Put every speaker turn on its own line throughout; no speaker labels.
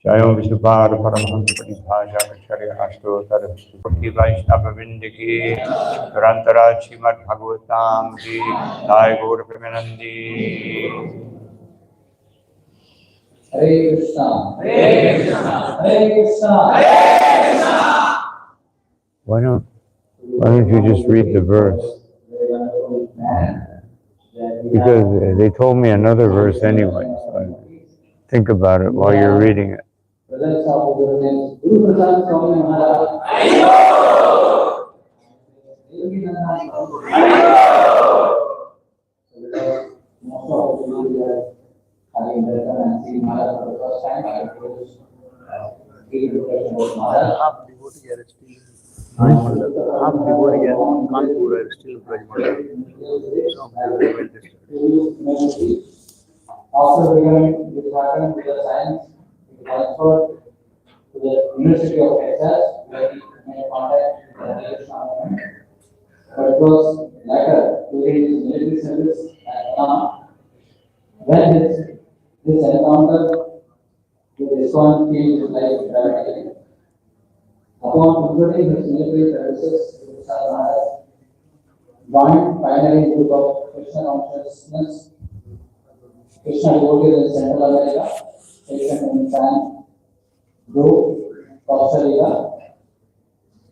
Jaya Vishnupada Paramahansa Paribhaja Acharya Ashtotar Bhakti Vaishnava Vindiki Durantara Śrīmad-Bhāgavatam Ki Jai Guru Premanandi.
Hare Krishna, Hare Krishna, Hare Krishna, Hare Krishna.
Why don't you just read the verse? Because they told me another verse anyway, so think about it while you're reading it.
Guru Prasad Swami Maharaj. Having done and seen Maharaj for the first time, I was
half devotee are still half devotee are Kanpur are still Brajmandal.
After becoming disheartened with the science, he transferred to the University of Texas, where he made contact with the Krishna movement. But it was later, during his military service at Panama, when this encounter with ISKCON changed his life dramatically. Upon completing his military services, Guru Prasad Maharaj joined pioneering group of Krishna consciousness, Krishna devotees in Central America, stationed in San Diego, Costa Rica.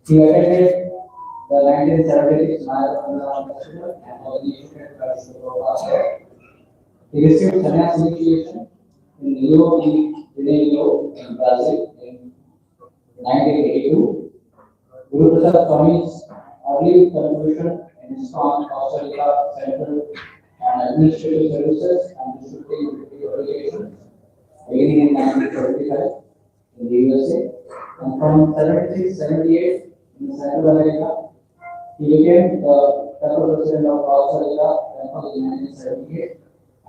He attended the 1976 Marathon Festival and was initiated by Guru Prasad. He received sannyas initiation in Rio de Janeiro in Brazil in 1982. Guru Prasad Swami's early contribution in ISKCON, Costa Rica, Central and Administrative Services and distributing qualifications beginning in 1975 in the USA, and from 76-78 in Central America. He became the temple president of Costa Rica temple in 1978.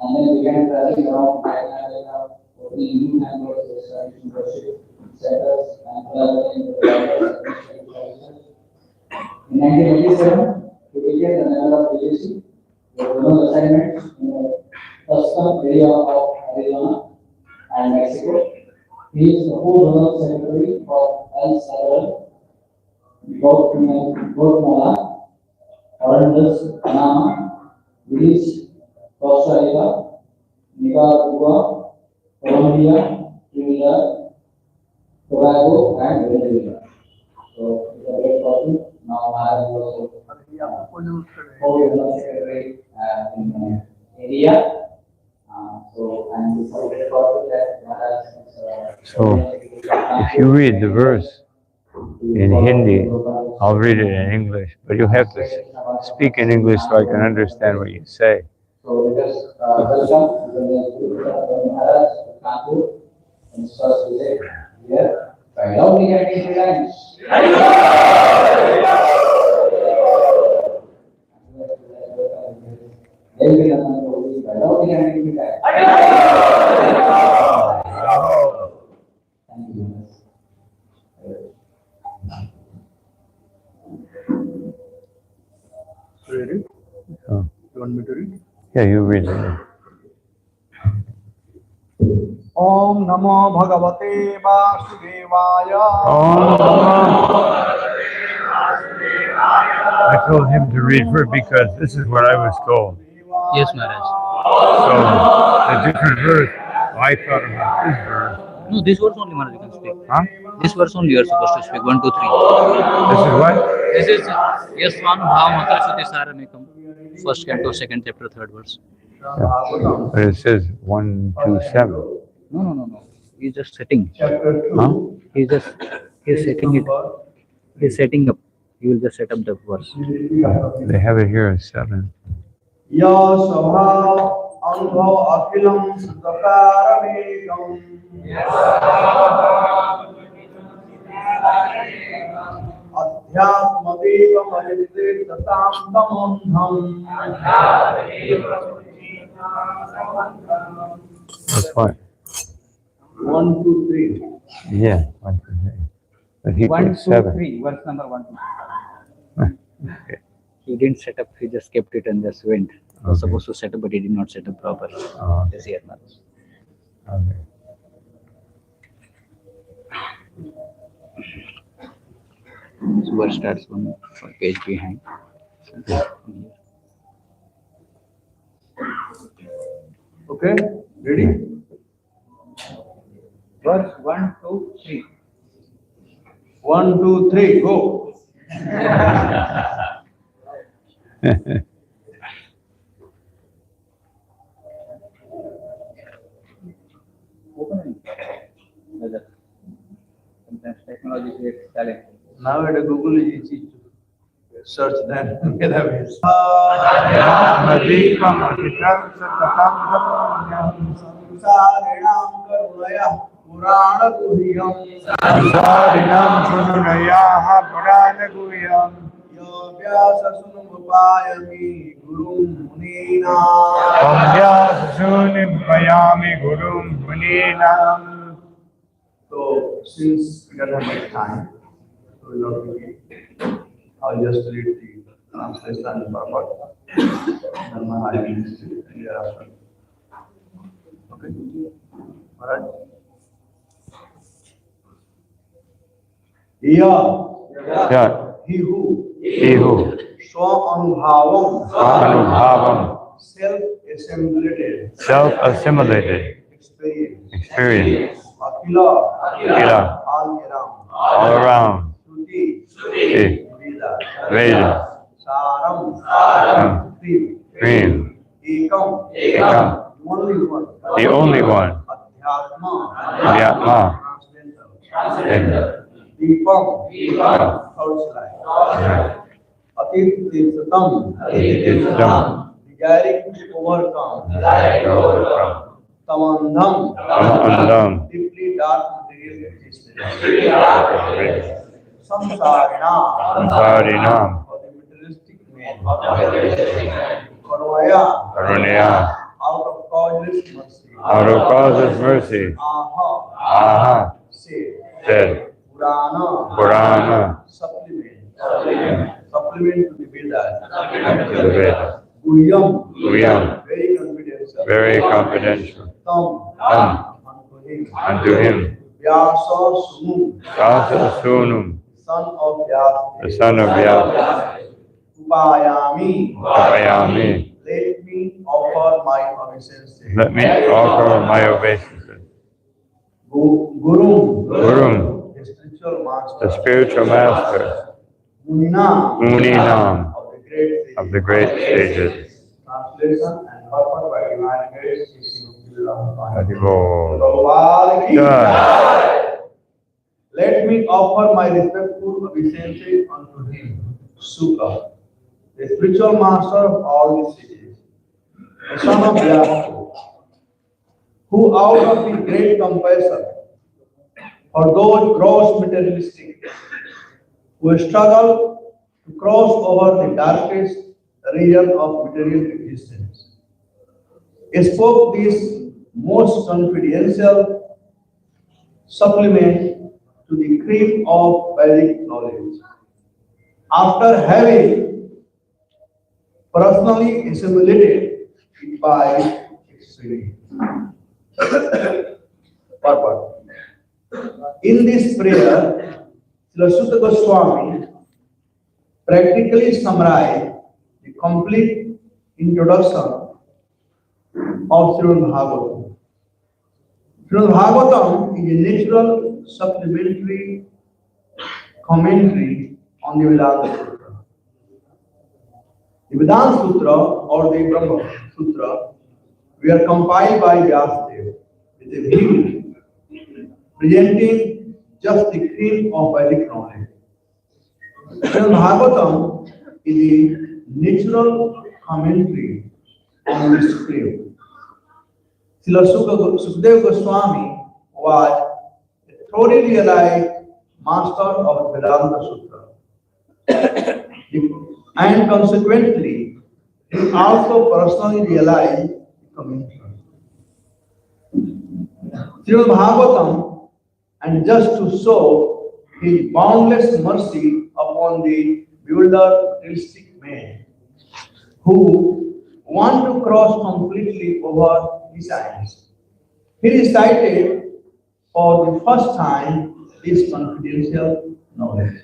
And then began traveling around Latin America, opening new temples, establishing worship centers, and collaborating with the services. In 1987, he became the member of PGC, with remote assignments in the custom area of Arizona and Mexico. He is the co-general secretary for El Salvador, Guatemala, Honduras, Panama, Belize, Costa Rica, Nicaragua, Colombia, Trinidad, Tobago, and Venezuela. So it's a great person. Now Maharaj was co-general secretary in India. So
So, if you read the verse in Hindi, I'll read it in English, but you have to speak in English so I can understand what you say.
So let us welcome Guru Prasad Maharaj to Kanpur in his first visit here by loudly getting three lines. Devakinandan Prabhu by loudly getting three lines. Thank you.
Ready?
Oh.
You want me to read?
Yeah, you read it.
Om Namo Bhagavate Vasudevaya.
I told him to read first because this is what I was told.
Yes, Maharaj.
So, the different verse, I thought about this verse.
No, this verse only, Maharaj, you can speak.
Huh?
This verse only you are supposed to speak. 1, 2, 3.
This is what?
This is Yasvanubhavamakasati Saramekam. First canto, second chapter, third verse.
Yeah. But it says 1, 2, 7.
No. He's just setting.
Chapter 2.
Huh?
He's setting it. He's setting up. He will just set up the verse.
They have it here as 7.
Ya Sabha Anubhav Akhilam Sutakaramekam. Adhyatmadevam Ajite Tatam Tamandham.
That's what?
1, 2, 3.
Yeah, 1, 2, 3. But he
1,
put
2,
7.
3. Verse number 1, 2.
Okay.
He didn't set up. He just kept it and just went. He was
Okay.
supposed to set up, but he did not set up properly.
Oh,
This here, Maharaj.
okay.
This verse starts one page behind.
Okay, ready?
Verse 1, 2, 3.
1, 2, 3, go.
Sometimes technology creates talent.
Now at Google is easy to search that database. Samsarinam karunaya purana guhyam. Yo vyasa sunupayami gurum munina. So since we don't have much time, so we will not read. I'll just read the translation and purport. Then I will hereafter. Okay? Alright?
Yeah.
He who
Swa-anubhavam,
self-assimilated
experience,
Akila,
all around,
Shruti,
Veda,
Saram,
Cream,
Ekam,
the only one,
Adhyatma,
Adhyatma,
Deepam, third slide. Atit Tirthatam, desiring to overcome. Tamandham, deeply dark material existence. Samsarinam, for the materialistic man. Karunaya, out of causeless mercy. Aha, said. Purana, supplement to the Vedas. Guhyam, very confidential. Tam, unto him. Vyasa Sunum, son of
the son of Vyasa.
Upayami, let me offer my obeisances. Gurum, the
spiritual master, Muninam, of the great sages.
Translation and purport by Divine Grace,
Haribo.
Prabhupada ki
Jai.
jai. Let me offer my respectful obeisance unto him, Sukha, the spiritual master of all the sages, the son of Vyasa, who out of the great compassion for those gross materialistic who struggle to cross over the darkest region of material existence, spoke this most confidential supplement to the cream of Vedic knowledge. After having personally assimilated it by experience. Purport. In this prayer, Srila Goswami practically summarized the complete introduction of Śrīmad-Bhāgavatam. Śrīmad-Bhāgavatam is a natural supplementary commentary on the Vedanta Sutra. The Vedanta Sutra or the Brahma Sutra were compiled by Vyasadeva with a view presenting just the cream of Vedic knowledge. Śrīmad-Bhāgavatam is a natural commentary on this cream. Srila Sukadeva Goswami was a thoroughly realized master of Vedanta Sutra. And consequently, he also personally realized the commentary. Śrīmad-Bhāgavatam, and just to show his boundless mercy upon the bewildered realistic man who want to cross completely over the science. He recited for the first time this confidential knowledge.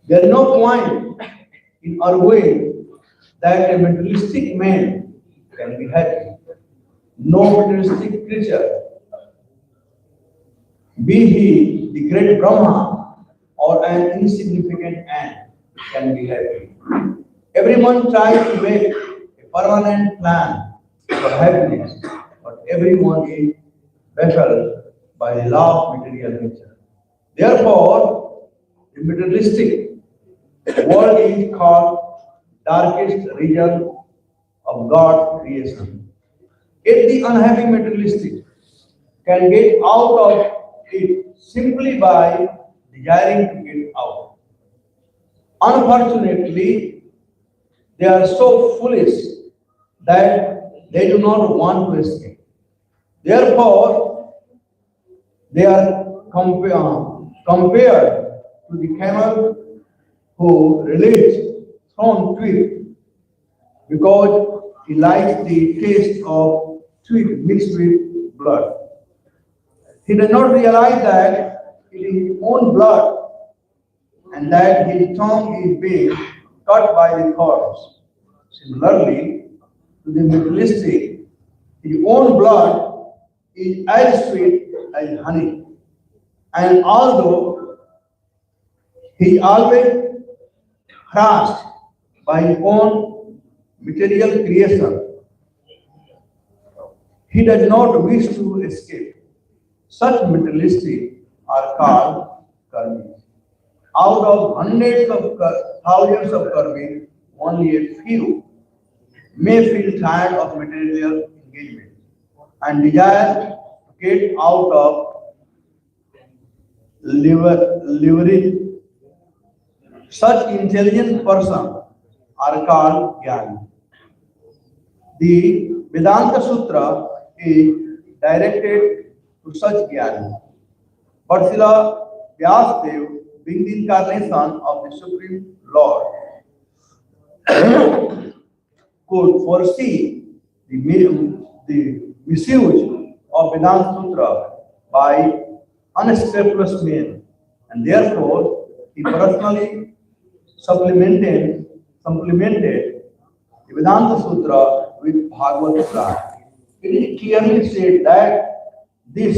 There is no point in arguing that a materialistic man can be happy. No materialistic creature, be he the great Brahma or an insignificant ant, can be happy. Everyone tries to make a permanent plan for happiness, but everyone is baffled by the law of material nature. Therefore, the materialistic world is called darkest region of God's creation. If the unhappy materialistic can get out of it simply by desiring to get out. Unfortunately, they are so foolish that they do not want to escape. Therefore, they are compared to the camel who relates thorn twig because he likes the taste of twig mixed with blood. He does not realize that it is his own blood and that his tongue is being cut by the thorns. Similarly, to the materialistic, his own blood is as sweet as honey. And although he is always harassed by his own material creation, he does not wish to escape. Such materialistic are called karmis. Out of hundreds of thousands of karmis, only a few may feel tired of material engagement and desire to get out of leverage. Such intelligent persons are called jnani. The Vedanta Sutra is directed to such jnani. But Srila Vyasadeva, being the incarnation of the Supreme Lord, could foresee the misuse of Vedanta Sutra by unscrupulous men, and therefore he personally supplemented the Vedanta Sutra with Bhagavad Gita. It is clearly said that this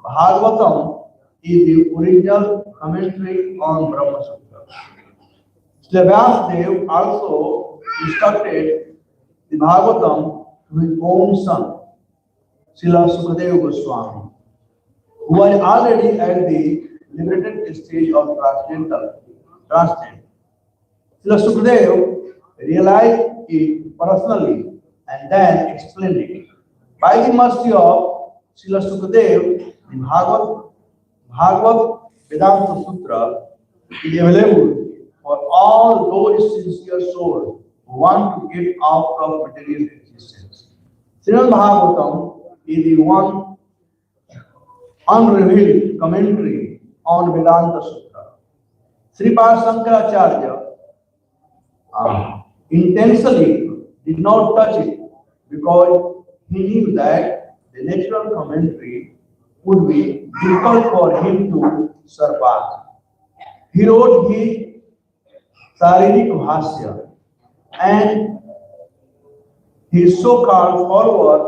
Bhagavatam is the original commentary on Brahma Sutra. Vyasadeva also instructed the Bhagavatam to his own son, Srila Sukadeva Goswami, who was already at the liberated stage of transcendental. Srila Sukadeva realized it personally and then explained it. By the mercy of Srila Sukadeva, the Bhagavad Vedanta Sutra is available for all those sincere souls who want to get out of material existence. Śrīmad-Bhāgavatam is the one unrevealed commentary on Vedanta Sutra. Sripad Shankaracharya intentionally did not touch it because he knew that the natural commentary would be difficult for him to surpass. He wrote his Sharirik Bhashya and his so-called follower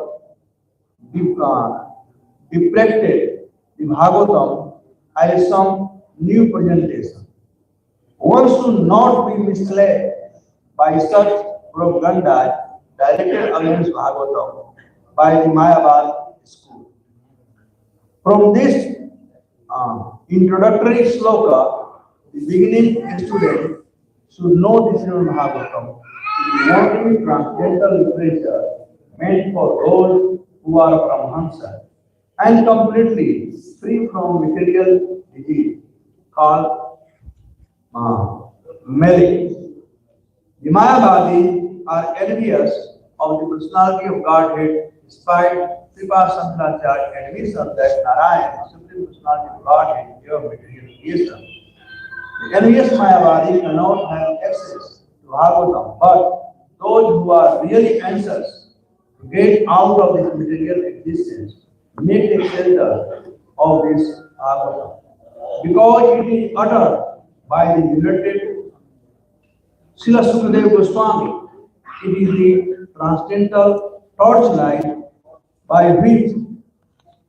depicted the Bhagavatam as some new presentation. One should not be misled by such propaganda directed against Bhagavatam by the Mayavad school. From this introductory sloka, the beginning student should know the Śrīmad-Bhāgavatam is the only transcendental literature meant for those who are Brahmansa and completely free from material disease called malice. The Mayavadis are envious of the personality of Godhead despite Sripad Shankaracharya's admission that Narayana, the supreme personality of Godhead, is pure material creation. The envious Mayavadis cannot have access to Bhagavatam, but those who are really anxious to get out of this material existence may take shelter of this Bhagavatam. Because it is uttered by the united Srila Sukadeva Goswami, it is the transcendental torchlight by which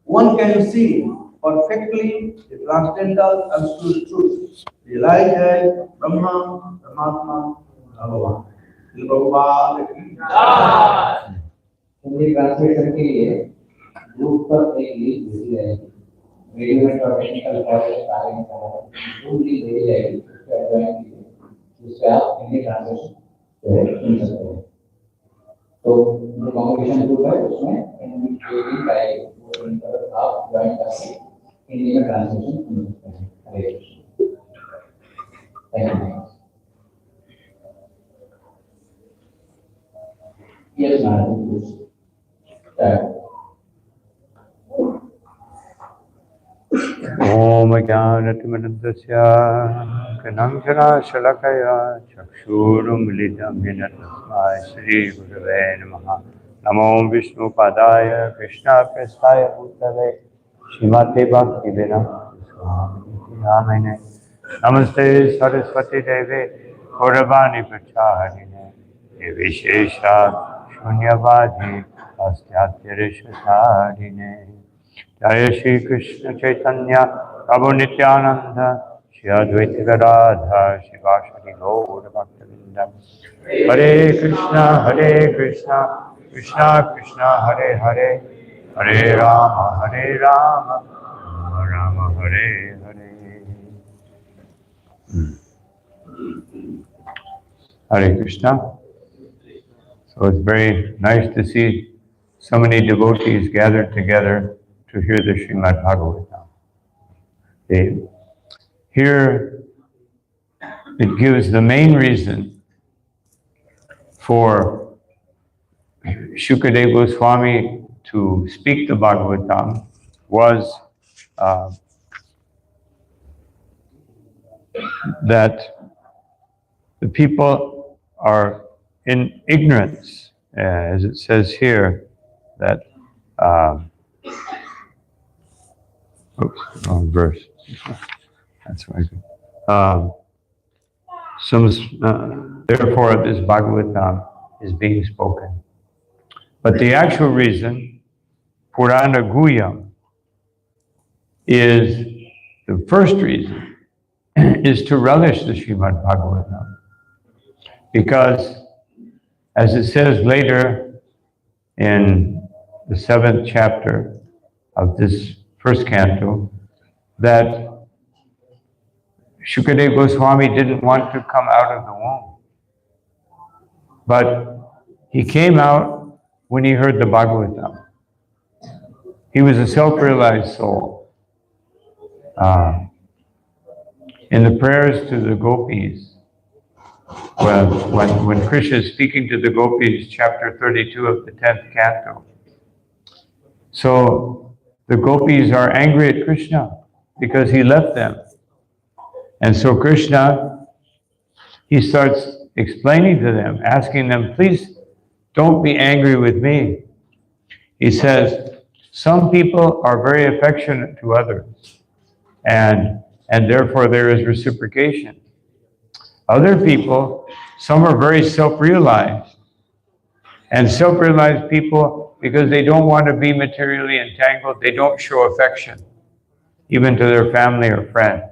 one can see perfectly the transcendental absolute truth, realized as Brahma, Paramatma, Bhagavan.
Hindi translation के लिए group पर एक link भेजी जाएगी, रेडियोमेट और technical process कार्य में group link भेजी जाएगी, उसका ज्वाइन कीजिए, जिससे आप हिंदी ट्रांसलेशन सुन सकते हैं। तो जो कॉम्युनिकेशन ग्रुप है उसमें हिंदी लिंक आएगी, वो लिंक पर आप ज्वाइन करके हिंदी में ट्रांसलेशन सुन सकते हैं। Hare Krishna. Thank you. Yes, madam.
Om Jnanatimanandasya Kanamjana Shalakaya Chakshurum Militam Yena Tasmai Shri Gurave Namaha Namo Vishnu Padaya Krishna Prestaya Bhutale Śrīmate Bhaktivedanta Swami Maharaj Namaste Saraswati Deve Gauravani Pracharine Vishesha Shunyavadi Astyatyarishatharine Jaya Shri Krishna Chaitanya Prabhu Nityananda Shri Advaita Gadadhar Shivashri Gaur Bhaktavinda Hare Krishna Krishna Krishna Hare Hare Hare Rama Rama Rama Hare Hare Hare Krishna. So it's very nice to see so many devotees gathered together to hear the Śrīmad-Bhāgavatam. Here it gives the main reason for Shukadeva Goswami to speak the Bhagavatam was that the people are in ignorance, as it says here, that wrong verse. That's right. Therefore, this Bhagavatam is being spoken. But the actual reason, Purana Guhyam, is the first reason, is to relish the Śrīmad-Bhāgavatam. Because, as it says later in the 7th chapter of this first canto, that Shukadeva Goswami didn't want to come out of the womb. But he came out when he heard the Bhagavatam. He was a self-realized soul. In the prayers to the gopis, when Krishna is speaking to the gopis, chapter 32 of the 10th canto. So the gopis are angry at Krishna because he left them. And so Krishna, he starts explaining to them, asking them, please don't be angry with me. He says, some people are very affectionate to others, and therefore there is reciprocation. Other people, some are very self-realized. And self-realized people, because they don't want to be materially entangled, they don't show affection, even to their family or friend.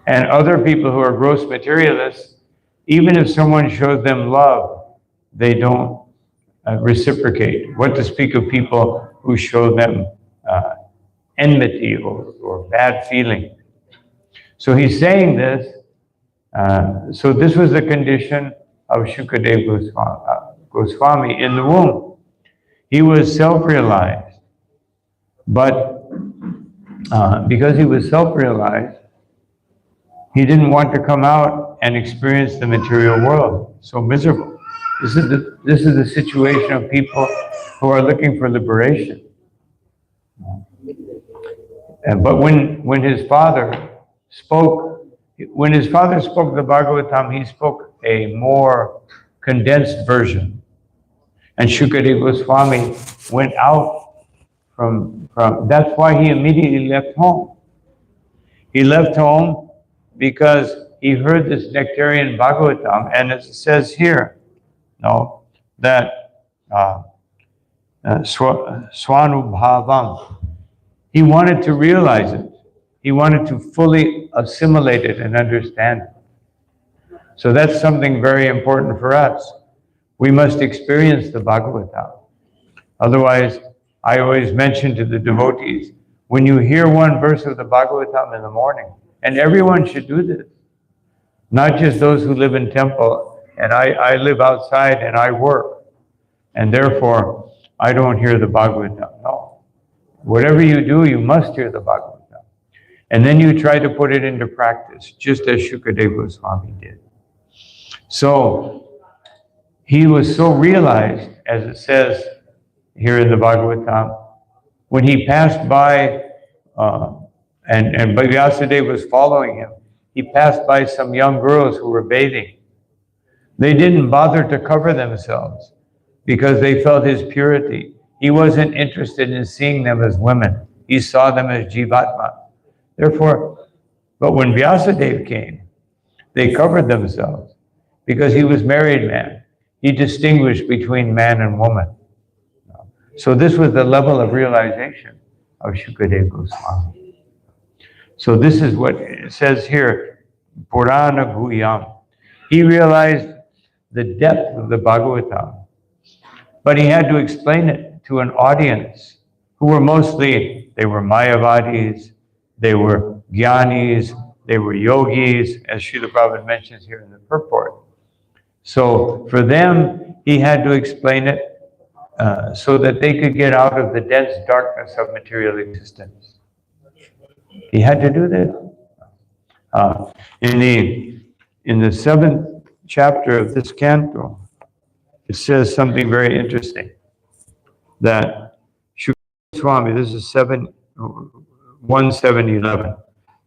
And other people who are gross materialists, even if someone shows them love, they don't reciprocate. What to speak of people who show them enmity or bad feeling. So he's saying this. So this was the condition of Shukadeva Goswami in the womb. He was self-realized, but because he was self-realized, he didn't want to come out and experience the material world. So miserable. This is the situation of people who are looking for liberation. But when his father spoke the Bhagavatam, he spoke a more condensed version. And Shukadeva Goswami went out from that's why he immediately left home. He left home because he heard this nectarian Bhagavatam, and it says here, that Swanubhavam. He wanted to realize it. He wanted to fully assimilate it and understand it. So that's something very important for us. We must experience the Bhagavatam. Otherwise, I always mention to the devotees, when you hear one verse of the Bhagavatam in the morning, and everyone should do this, not just those who live in temple, and I live outside and I work, and therefore I don't hear the Bhagavatam. No. Whatever you do, you must hear the Bhagavatam. And then you try to put it into practice, just as Shukadeva Goswami did. So he was so realized, as it says here in the Bhagavatam, when he passed by, and Vyasadeva was following him, he passed by some young girls who were bathing. They didn't bother to cover themselves because they felt his purity. He wasn't interested in seeing them as women. He saw them as Jivatma. Therefore, but when Vyasadeva came, they covered themselves because he was married man. He distinguished between man and woman. So this was the level of realization of Shukadeva Goswami. So this is what it says here, Purana Guyam. He realized the depth of the Bhagavatam, but he had to explain it to an audience who were mostly, they were Mayavadis, they were Jnanis, they were yogis, as Srila Prabhupada mentions here in the purport. So for them, he had to explain it so that they could get out of the dense darkness of material existence. He had to do that. In the 7th chapter of this canto, it says something very interesting. That Shukadeva Swami, this is 1:7:11.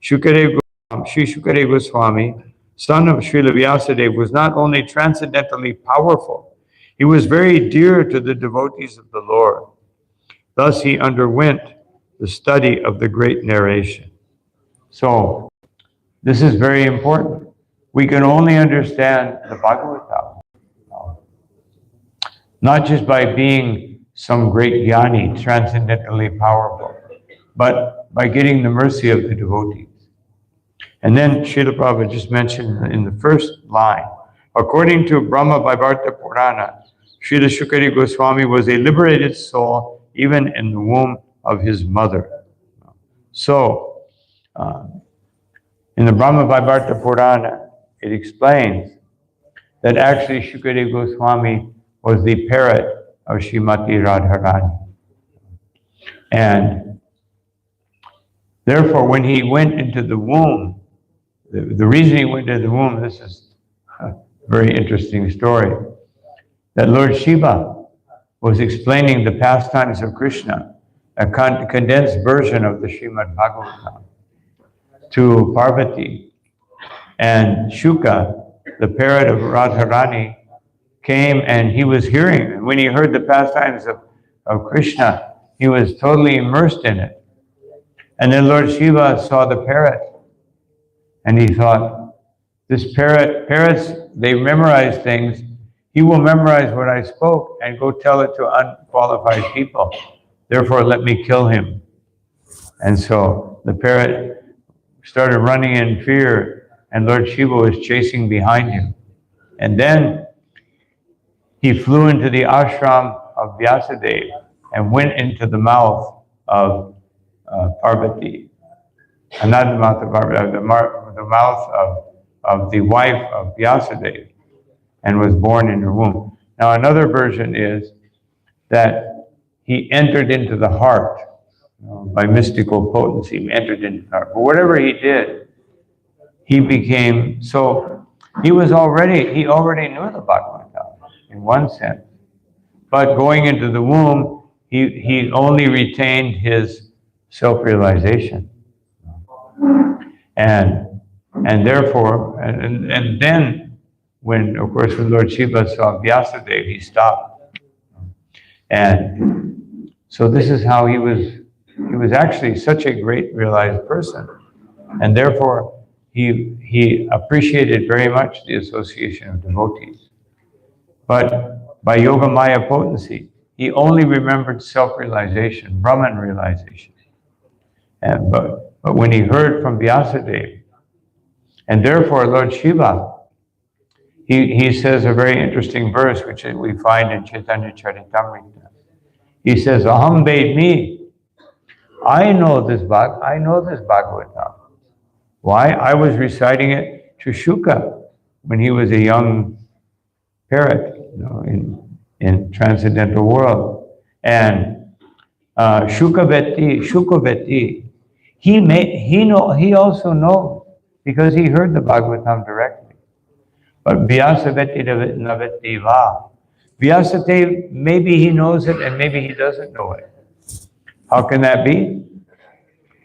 Sri Shukadeva Goswami, son of Srila Vyasadeva, was not only transcendently powerful, he was very dear to the devotees of the Lord. Thus he underwent the study of the great narration. So, this is very important. We can only understand the Bhagavatam, not just by being some great jnani, transcendently powerful, but by getting the mercy of the devotees. And then Srila Prabhupada just mentioned in the first line, according to Brahma Vaivarta Purana, Srila Shukadeva Goswami was a liberated soul even in the womb of his mother. So, in the Brahma Vaivarta Purana, it explains that actually Shukadeva Goswami was the parrot of Srimati Radharani. And therefore, when he went into the womb, the reason he went into the womb, this is a very interesting story, that Lord Shiva was explaining the pastimes of Krishna, a condensed version of the Śrīmad-Bhāgavatam, to Parvati. And Shuka, the parrot of Radharani, came and he was hearing. And when he heard the pastimes of Krishna, he was totally immersed in it. And then Lord Shiva saw the parrot, and he thought, this parrots, they memorize things. He will memorize what I spoke and go tell it to unqualified people. Therefore, let me kill him. And so the parrot started running in fear, and Lord Shiva was chasing behind him. And then he flew into the ashram of Vyasadeva and went into the mouth of Parvati. And not the mouth of Parvati, the mouth of the wife of Vyasadeva, and was born in her womb. Now another version is that he entered into the heart by mystical potency, he entered into the heart. But whatever he did, he became, so he already knew the Bhagavatam in one sense. But going into the womb, he only retained his self-realization. And therefore, and then when Lord Shiva saw Vyasadeva, he stopped. And so this is how he was actually such a great realized person. And therefore, he appreciated very much the association of devotees. But by Yoga Maya potency, he only remembered self-realization, Brahman realization. But when he heard from Vyasadeva, and therefore Lord Shiva, he says a very interesting verse which we find in Chaitanya Charitamrita. He says, Aham Vedmi, I know this Bhagavatam. Why? I was reciting it to Shuka when he was a young parrot, in transcendental world. And Shukaveti, he also knows because he heard the Bhagavatam directly. But Vyasaveti Naveti Va. Vyasadeva, maybe he knows it and maybe he doesn't know it. How can that be?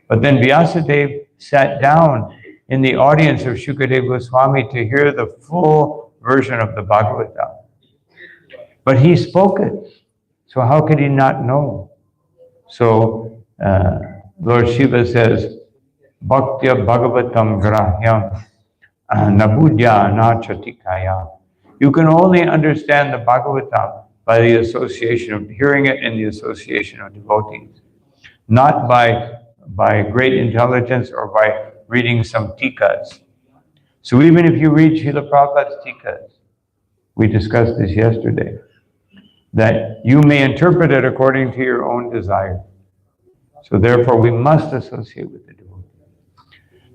But then Vyasadeva sat down in the audience of Shukadeva Goswami to hear the full version of the Bhagavatam. But he spoke it. So how could he not know? So Lord Shiva says, Bhaktya Bhagavatam Grahyam Nabudya Anachatikaya. You can only understand the Bhagavatam by the association of hearing it in the association of devotees, not by great intelligence or by reading some tikas. So even if you read Srila Prabhupada's tikas, we discussed this yesterday, that you may interpret it according to your own desire. So therefore we must associate with the devotee.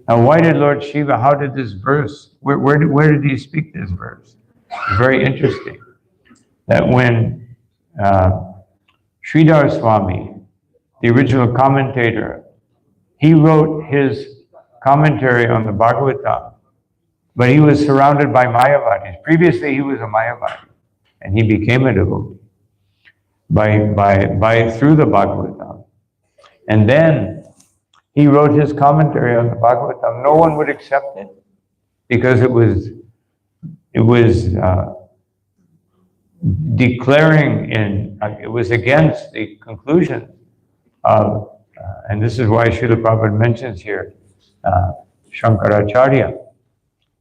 Now why did Lord Shiva, how did this verse, where did he speak this verse? It's very interesting that when Sridhar Swami, the original commentator, he wrote his commentary on the Bhagavatam, but he was surrounded by Mayavadis. Previously he was a Mayavadi, and he became a devotee through the Bhagavatam. And then he wrote his commentary on the Bhagavatam. No one would accept it because it was declaring it was against the conclusion of, and this is why Srila Prabhupada mentions here, Shankaracharya.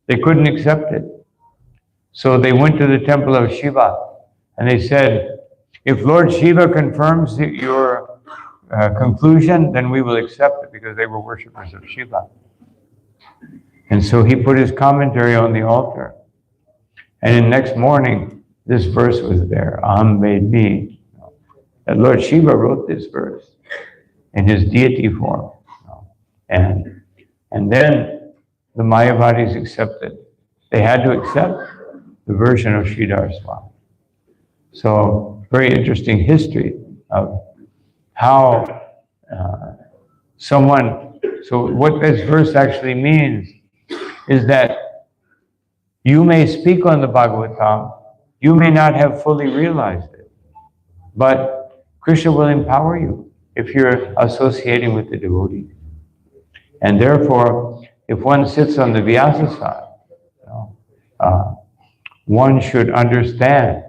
They couldn't accept it. So they went to the temple of Shiva and they said, if Lord Shiva confirms your conclusion, then we will accept it, because they were worshippers of Shiva. And so he put his commentary on the altar. And the next morning, this verse was there. Aham made me. And Lord Shiva wrote this verse in his deity form. And then the Mayavadis accepted. They had to accept the version of Sridhar Swami. So, very interesting history of how so what this verse actually means is that you may speak on the Bhagavatam, you may not have fully realized it, but Krishna will empower you if you're associating with the devotees. And therefore, if one sits on the Vyasa side, one should understand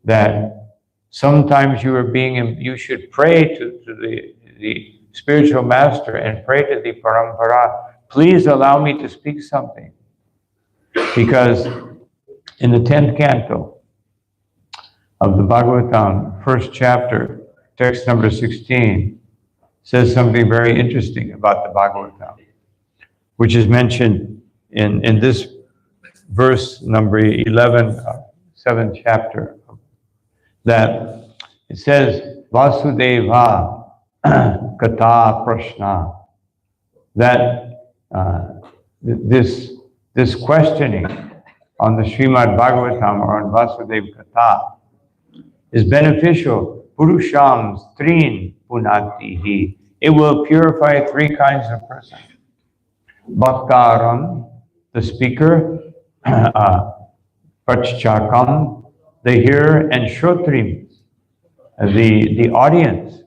that sometimes you should pray to the spiritual master and pray to the parampara, please allow me to speak something. Because in the 10th canto of the Bhagavatam, first chapter, text number 16, says something very interesting about the Bhagavatam, which is mentioned in this verse number 11, 7th chapter, that it says, Vasudeva Kata Prashna, that this questioning on the Śrīmad-Bhāgavatam or on Vasudeva Kata is beneficial. Purusham Strin Punatihi. It will purify three kinds of persons. Bhaktaram, the speaker, Pachchakam, the hearer, and Shrotrim, the audience.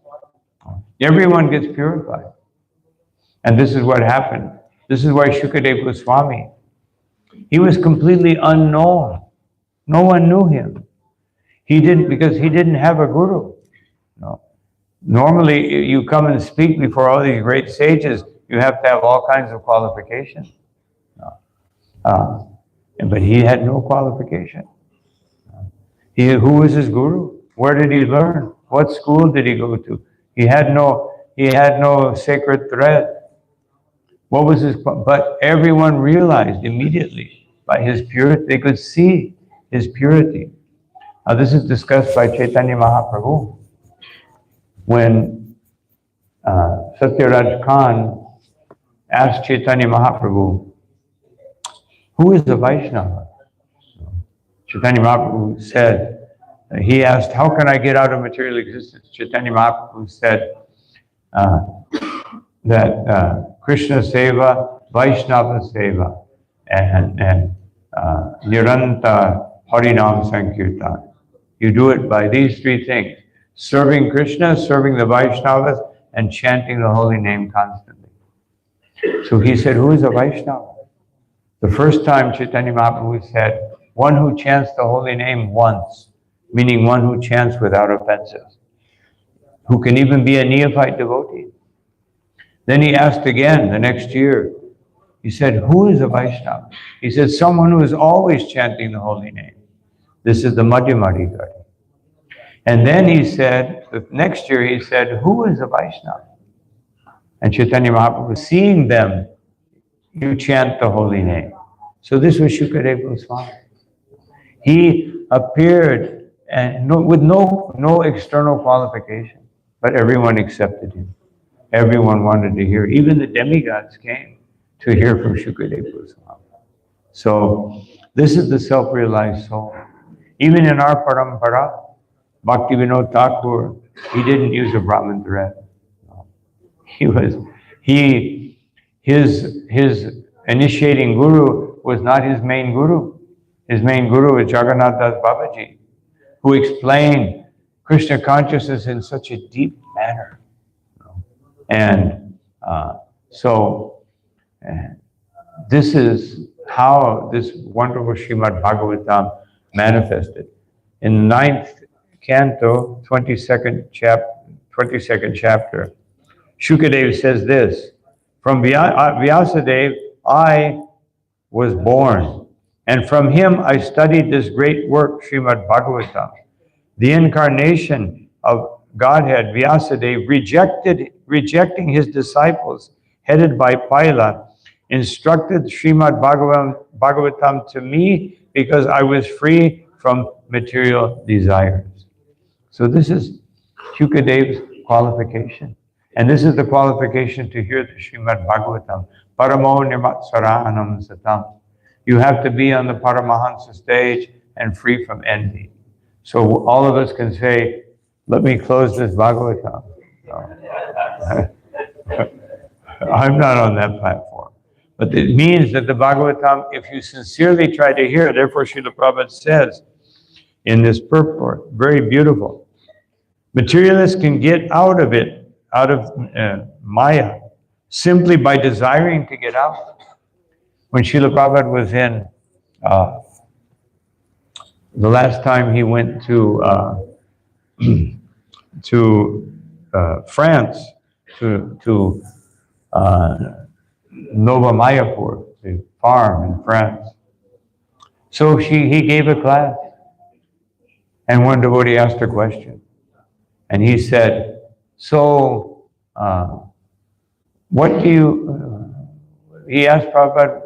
Everyone gets purified. And this is what happened. This is why Shukadeva Goswami, he was completely unknown. No one knew him. Because he didn't have a guru. No. Normally, you come and speak before all these great sages, you have to have all kinds of qualifications. No. But he had no qualification. Who was his guru? Where did he learn? What school did he go to? He had no sacred thread. What was his? But everyone realized immediately by his purity. They could see his purity. Now this is discussed by Chaitanya Mahaprabhu when Satyaraj Khan asked Chaitanya Mahaprabhu, who is the Vaishnava? Chaitanya Mahaprabhu said, he asked, how can I get out of material existence? Chaitanya Mahaprabhu said that Krishna Seva, Vaishnava Seva, and Niranta Harinam Sankirtan. You do it by these three things: serving Krishna, serving the Vaishnavas, and chanting the holy name constantly. So he said, who is a Vaishnava? The first time Chaitanya Mahaprabhu said, one who chants the holy name once, meaning one who chants without offenses, who can even be a neophyte devotee. Then he asked again the next year, he said, who is a Vaishnava? He said, someone who is always chanting the holy name. This is the Madhyamadikari. And then he said, the next year he said, who is a Vaishnava? And Chaitanya Mahaprabhu, seeing them, you chant the holy name. So this was Shukadeva Goswami. He appeared and with no external qualification, but everyone accepted him. Everyone wanted to hear. Even the demigods came to hear from Shukadeva Goswami. So this is the self-realized soul. Even in our parampara, Bhaktivinoda Thakur, he didn't use a Brahman thread. His initiating guru was not his main guru. His main guru was Jagannath Das Babaji, who explained Krishna consciousness in such a deep manner. And this is how this wonderful Śrīmad-Bhāgavatam manifested. In the 9th canto, 22nd chapter, Shukadeva says this, from Vyasadeva I was born, and from him I studied this great work, Śrīmad-Bhāgavatam. The incarnation of Godhead, Vyasadeva, rejecting his disciples, headed by Paila, instructed Śrīmad-Bhāgavatam to me because I was free from material desires. So this is Shukadev's qualification. And this is the qualification to hear the Śrīmad-Bhāgavatam. Paramo nirmatsaranam satam. You have to be on the Paramahansa stage and free from envy. So all of us can say, let me close this Bhagavatam. No. I'm not on that platform. But it means that the Bhagavatam, if you sincerely try to hear, therefore Srila Prabhupada says in this purport, very beautiful, materialists can get out of it, out of Maya, simply by desiring to get out. When Srila Prabhupada was in, the last time he went to France, to Nova Mayapur, the farm in France. So he gave a class, and one devotee asked a question, and he said, so what do you, he asked Prabhupada,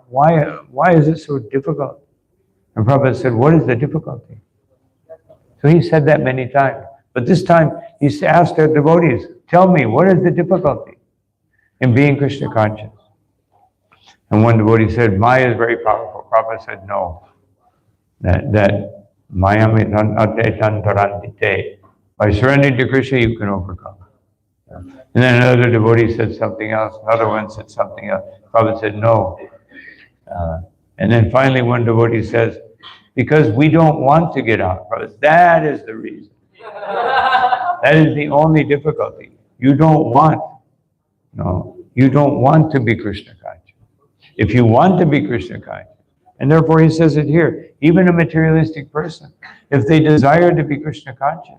why is it so difficult? And Prabhupada said, what is the difficulty? So he said that many times. But this time, he asked the devotees, tell me, what is the difficulty in being Krishna conscious? And one devotee said, Maya is very powerful. Prabhupada said, no. That Maya by surrendering to Krishna, you can overcome. And then another devotee said something else. Another one said something else. Prabhupada said, no. And then finally one devotee says, because we don't want to get out. Prabhupada, that is the reason. That is the only difficulty. You don't want. No, you don't want to be Krishna conscious. If you want to be Krishna conscious, and therefore he says it here, even a materialistic person, if they desire to be Krishna conscious,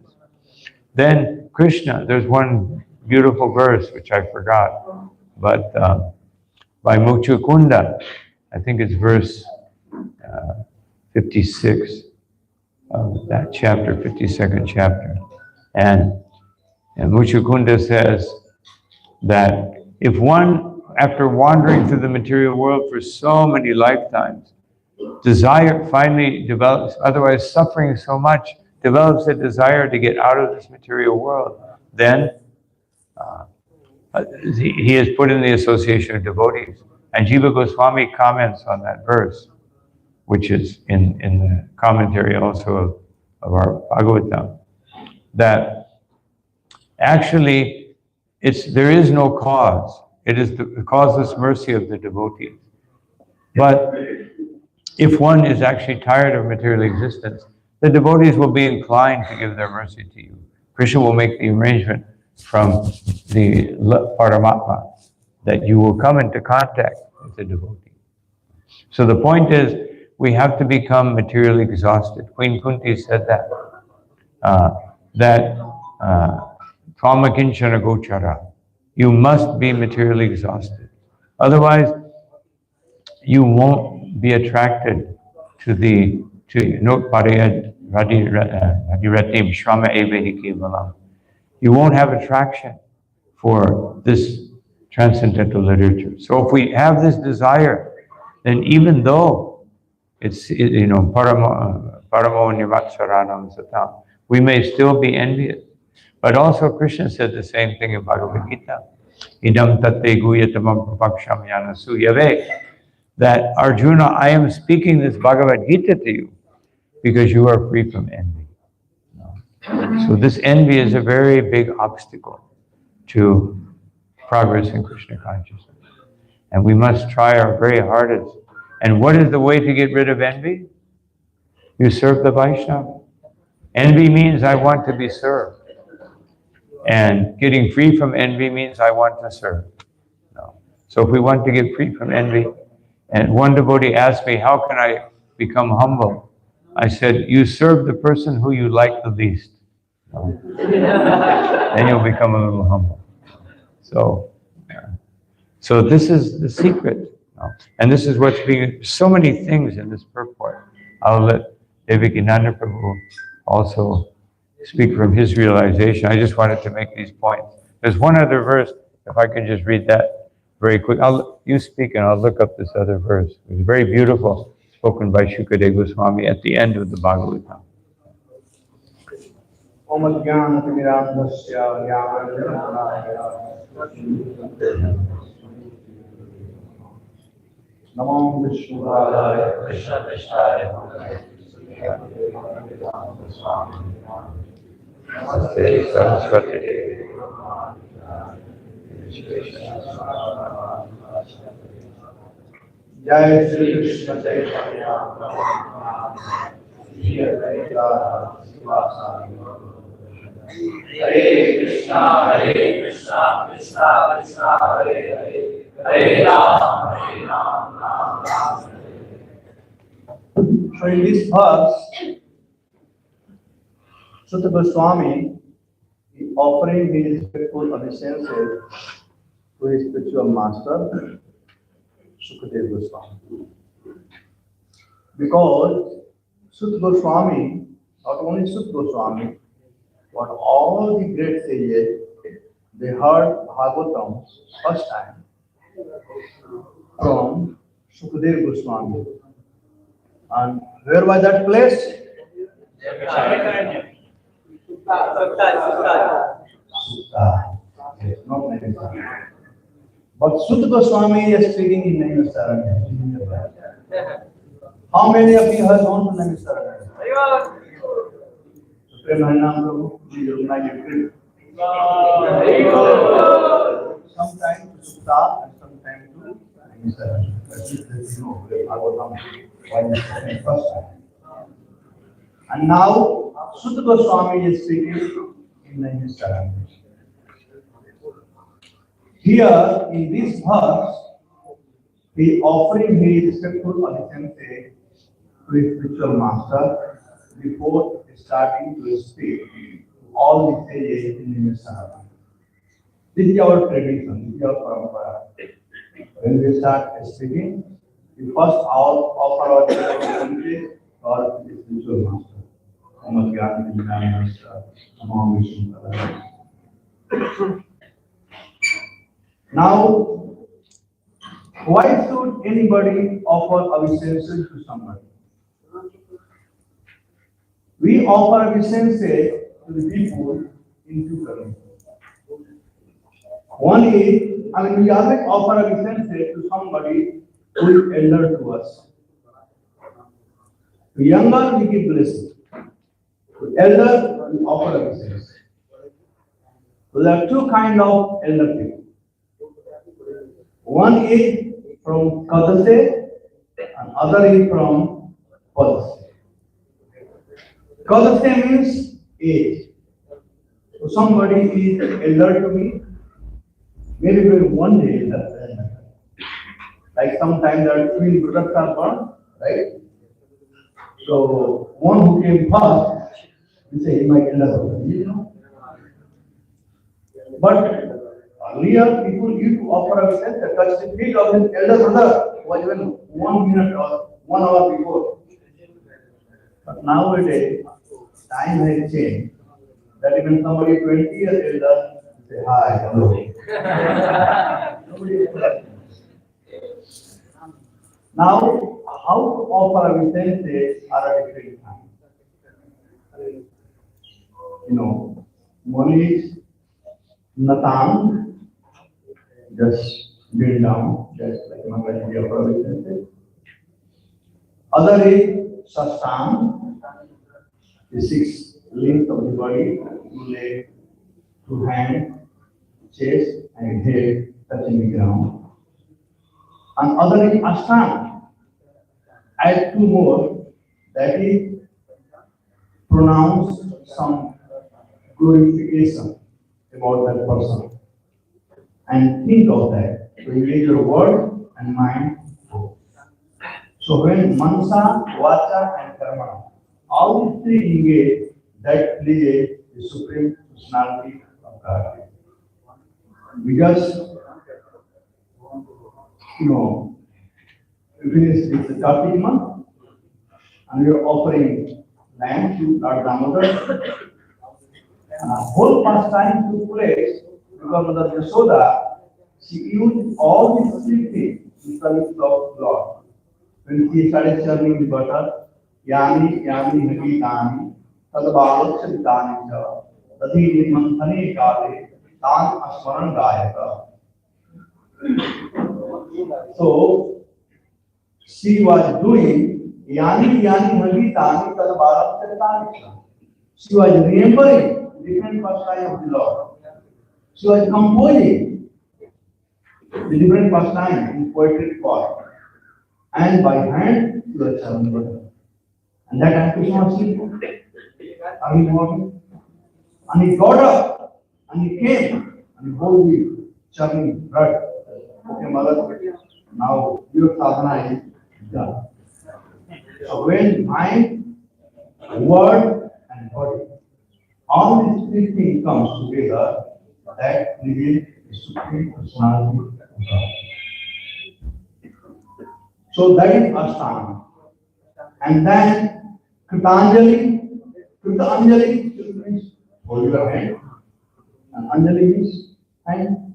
then Krishna, there's one beautiful verse which I forgot, but by Muchukunda, I think it's verse 56 of that chapter, 52nd chapter. And Muchukunda says that if one, after wandering through the material world for so many lifetimes, desire finally develops, otherwise suffering so much, develops a desire to get out of this material world, then he is put in the association of devotees. And Jiva Goswami comments on that verse, which is in the commentary also of our Bhagavatam, that actually there is no cause. It is the causeless mercy of the devotees. But if one is actually tired of material existence, the devotees will be inclined to give their mercy to you. Krishna will make the arrangement from the Paramatma that you will come into contact with the devotee. So the point is, we have to become materially exhausted. Queen Kunti said that, Tvamakinchana gochara, you must be materially exhausted. Otherwise, you won't be attracted to not pariyad radiratim shrama evehi kevalam. You won't have attraction for this transcendental literature. So if we have this desire, then even though it's, paramo nivatsaranam satam, we may still be envious. But also Krishna said the same thing in Bhagavad Gita. Idam tatte guyatamam papaksham yanasu yave. That Arjuna, I am speaking this Bhagavad Gita to you because you are free from envy. So this envy is a very big obstacle to progress in Krishna consciousness. And we must try our very hardest. And what is the way to get rid of envy? You serve the Vaishnava. Envy means I want to be served. And getting free from envy means I want to serve. No. So if we want to get free from envy, and one devotee asked me, how can I become humble? I said, you serve the person who you like the least. No. Then you'll become a little humble. So this is the secret. No. And this is what's being, so many things in this purport. I'll let Devakinandan Prabhu also speak from his realization. I just wanted to make these points. There's one other verse, if I could just read that very quick. You speak and I'll look up this other verse. It's very beautiful. spoken by Shukadeva Goswami at the end of the Bhagavatam.
Om Jnana Timirandhasya Jnananjana Namo Vishnupadaya Krishna Krishnaya
Namaste Saraswati.
Jai Shri Krishna Chaitanya Shri Advaita Sivasana Hare Krishna, Krishna Krishna, Hare Hare, Hare Ram, Ram Ram. So in this verse, Sutta Goswami is offering his respectful obeisances to his spiritual master, Shukadeva Goswami. Because Sutta Goswami, not only Sutta Goswami, but all the great sages, they heard Bhagavatam first time from Shukadeva Goswami. And where was that place? Sutta. Yes, not Namaskar. But Sutta Goswami is speaking in Namaskar. How many of you have gone to Namaskar? Prabhu, united trip. Sometime to Sutta and sometime to Namaskar. First time. And now Sutta Goswami is speaking in Namaskar. Here in this verse, he offering his respectful obeisances to his spiritual master before starting to speak to all the sages in Namaskar. This is our tradition, this is our parampara. When we start speaking, we first offer our obeisances to our spiritual master. Om Jnana Timirandhasya Namo Vishnupadaya. Now, why should anybody offer obeisances to somebody? We offer obeisances to the people in two terms. One is, we always offer obeisances to somebody who is elder to us. To younger, we give blessing. To elder, we offer obeisances. So there are two kinds of elder people. One is from Kadase and other is from Padase. Kadase means age. So somebody is elder to me, maybe one day elder. Like sometimes there are twin brothers are born, right? So one who came first, we say he might elder brother, you know. But earlier, people used to offer a sense that touch the feet of his elder brother who was even 1 minute or 1 hour before. But nowadays, time has changed. That even somebody 20 years elder say hi, hello. Nobody is that. Now, how to offer a sense are a different time. You know, one is Natang, just kneel down, just like Mangaji Prabhu said. Other is Sastang, the 6 limbs of the body, 2 legs, 2 hands, chest and head touching the ground. And other is Ashtang, add 2 more, that is pronounce some glorification about that person. And think of that. So engage your word and mind. So when Mansa, Vacha and Karma, all 3 engage, that pleases the Supreme Personality of God. Because, we finished with the Kartik month and we are offering lamb to Lord Damodar. Whole pastime took place because Mother Yashoda, she used all these 3 things in service of Lord. when he started churning the butter, yani yani hagitani, tadbalokshadani cha, tadhi manthane kale, tan asmaran gayaka. So she was doing yani yani hagitani, tadbalokshadani cha. She was remembering different pastimes of the Lord. She was composing the different pastimes in poetry form. And by hand, she was churning butter. And that time Krishna was sleeping. Early morning. And he got up and he came and he hold the churning bread. Okay, mother, now your sadhana is done. So when mind, word, and body, all these three things comes together, that reveals the supreme personality of God. So that is Asthana. And then Kritanjali, Kritanjali means hold your hand, and Anjali means hand.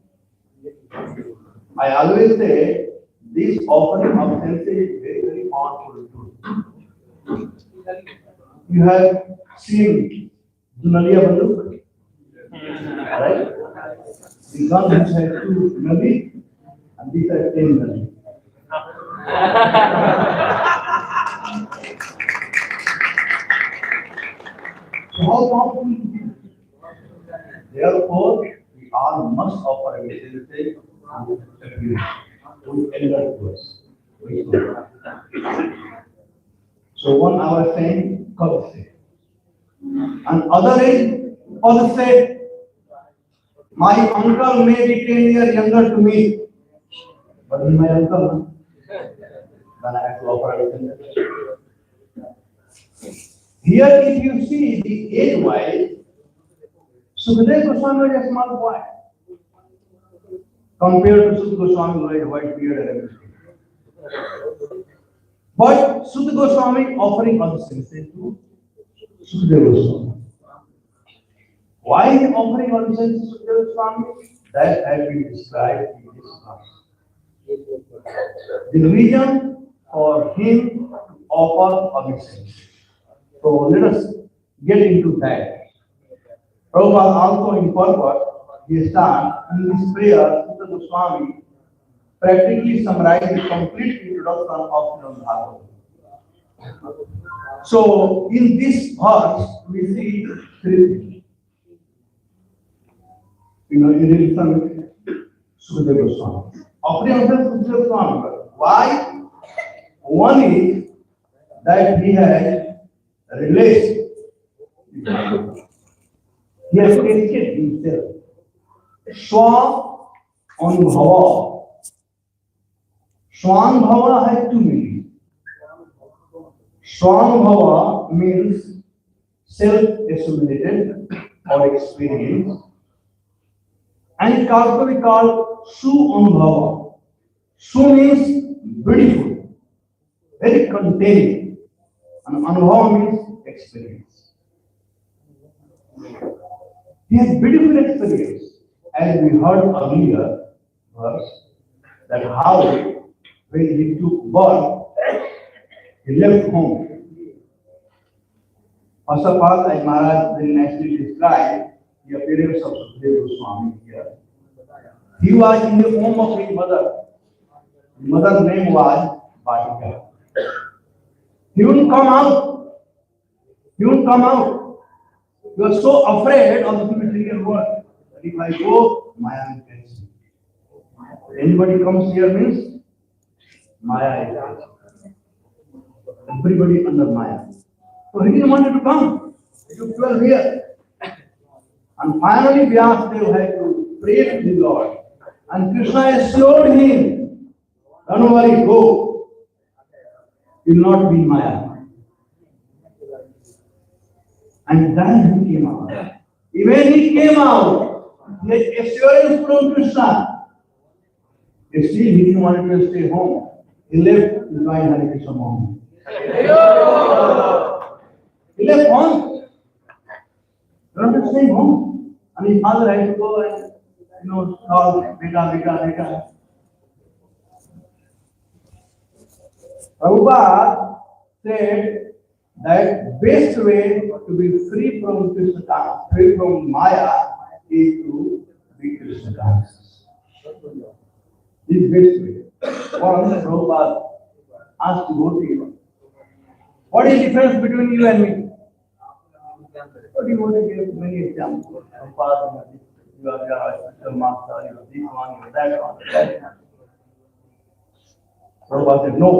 I always say this offering of sense is very, very powerful tool. You have seen Dunalia Banduk, right? The gun has two Nali and these are 10 Nali. So how powerful it is? Therefore, we all must offer a message and agree with elder to us. So one hour saying Kadse. And other is Padse. My uncle may be 10 years younger to me, but he's my uncle. Then I have to offer a message. Here, if you see the age-wise, Sukadeva Goswami was a small boy compared to Sukadeva Goswami who had white beard and everything. But Sukadeva Goswami offering other senses to Sukadeva Goswami. Why is he offering other senses to Sukadeva Goswami? That has been described in this verse. The reason for him to offer other senses. So let us get into that. Prabhupada also in purport, he starts in this prayer, Sukadeva Goswami practically summarizes the complete introduction of Śrīmad-Bhāgavatam. So in this verse, we see three things. In relation with Sukadeva Goswami. Offering himself to Sukadeva Goswami. Why? One is that he has relation. He has tasted himself. Swa Anubhava. Swanbhava has two meanings. Swanbhava means self-assimilated or experience. And it can also be called Su Anubhava. Su means beautiful, very containing. And Anubhava means experience. He has beautiful experience, as we heard earlier verse, that how when he took birth, he left home. First of all, as Maharaj very nicely described the appearance of Sukadeva Goswami here. He was in the home of his mother. His mother's name was Bhatika. He wouldn't come out. He wouldn't come out. He was so afraid of the material world that if I go, Maya will catch me. Anybody comes here means Maya is. Everybody under Maya. So he didn't want to come. He took 12 years. And finally Vyasadeva had to pray to the Lord. And Krishna assured him, don't worry, go. You will not be Maya. And then he came out. Even he came out, he had assurance from Krishna. Still he didn't want to stay home. He left to join Hare Krishna movement. He left home. He wanted to stay home. And his father had to go and, call, Beta. Prabhupada said that best way to be free from Krishna consciousness, free from Maya, is to be Krishna conscious. This is best way. Once Prabhupada asked devotee, what is the difference between you and me? So devotee gave many examples. Prabhupada, you are a spiritual master, you are this one, you are that one, that one. Prabhupada said, no.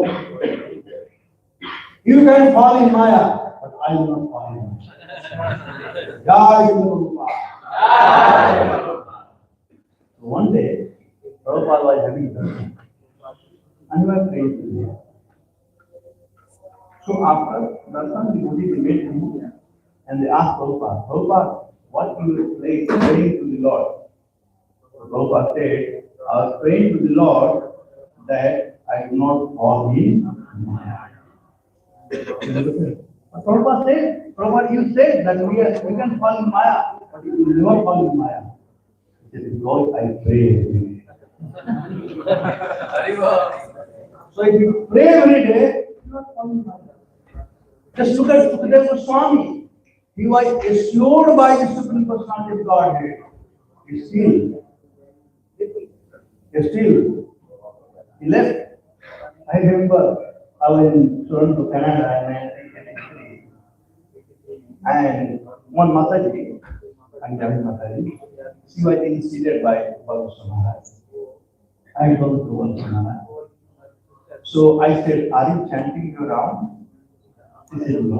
You can fall in Maya, but I will not fall in Maya. Jai Guru Prasad. So one day, Prabhupada was having darshan, and he was praying to him. So after darshan, the devotees met him and they asked Prabhupada, Prabhupada, what you were praying to the Lord? So Prabhupada said, I was praying to the Lord that I do not fall in Maya. Prabhupada said, Prabhupada, you said that we can fall in Maya, but you will never fall in Maya. He said, because I pray every day. So if you pray every day, you will not fall in Maya. Just look at Guru Swami. He was assured by the Supreme Personality of Godhead. Still, he left. I remember I was in Toronto, Canada in 1983. And one Mataji, Anjali Mataji, she was initiated by Guru Prasad Maharaj. I told Guru Prasad Maharaj. So I said, are you chanting your round? He said, no.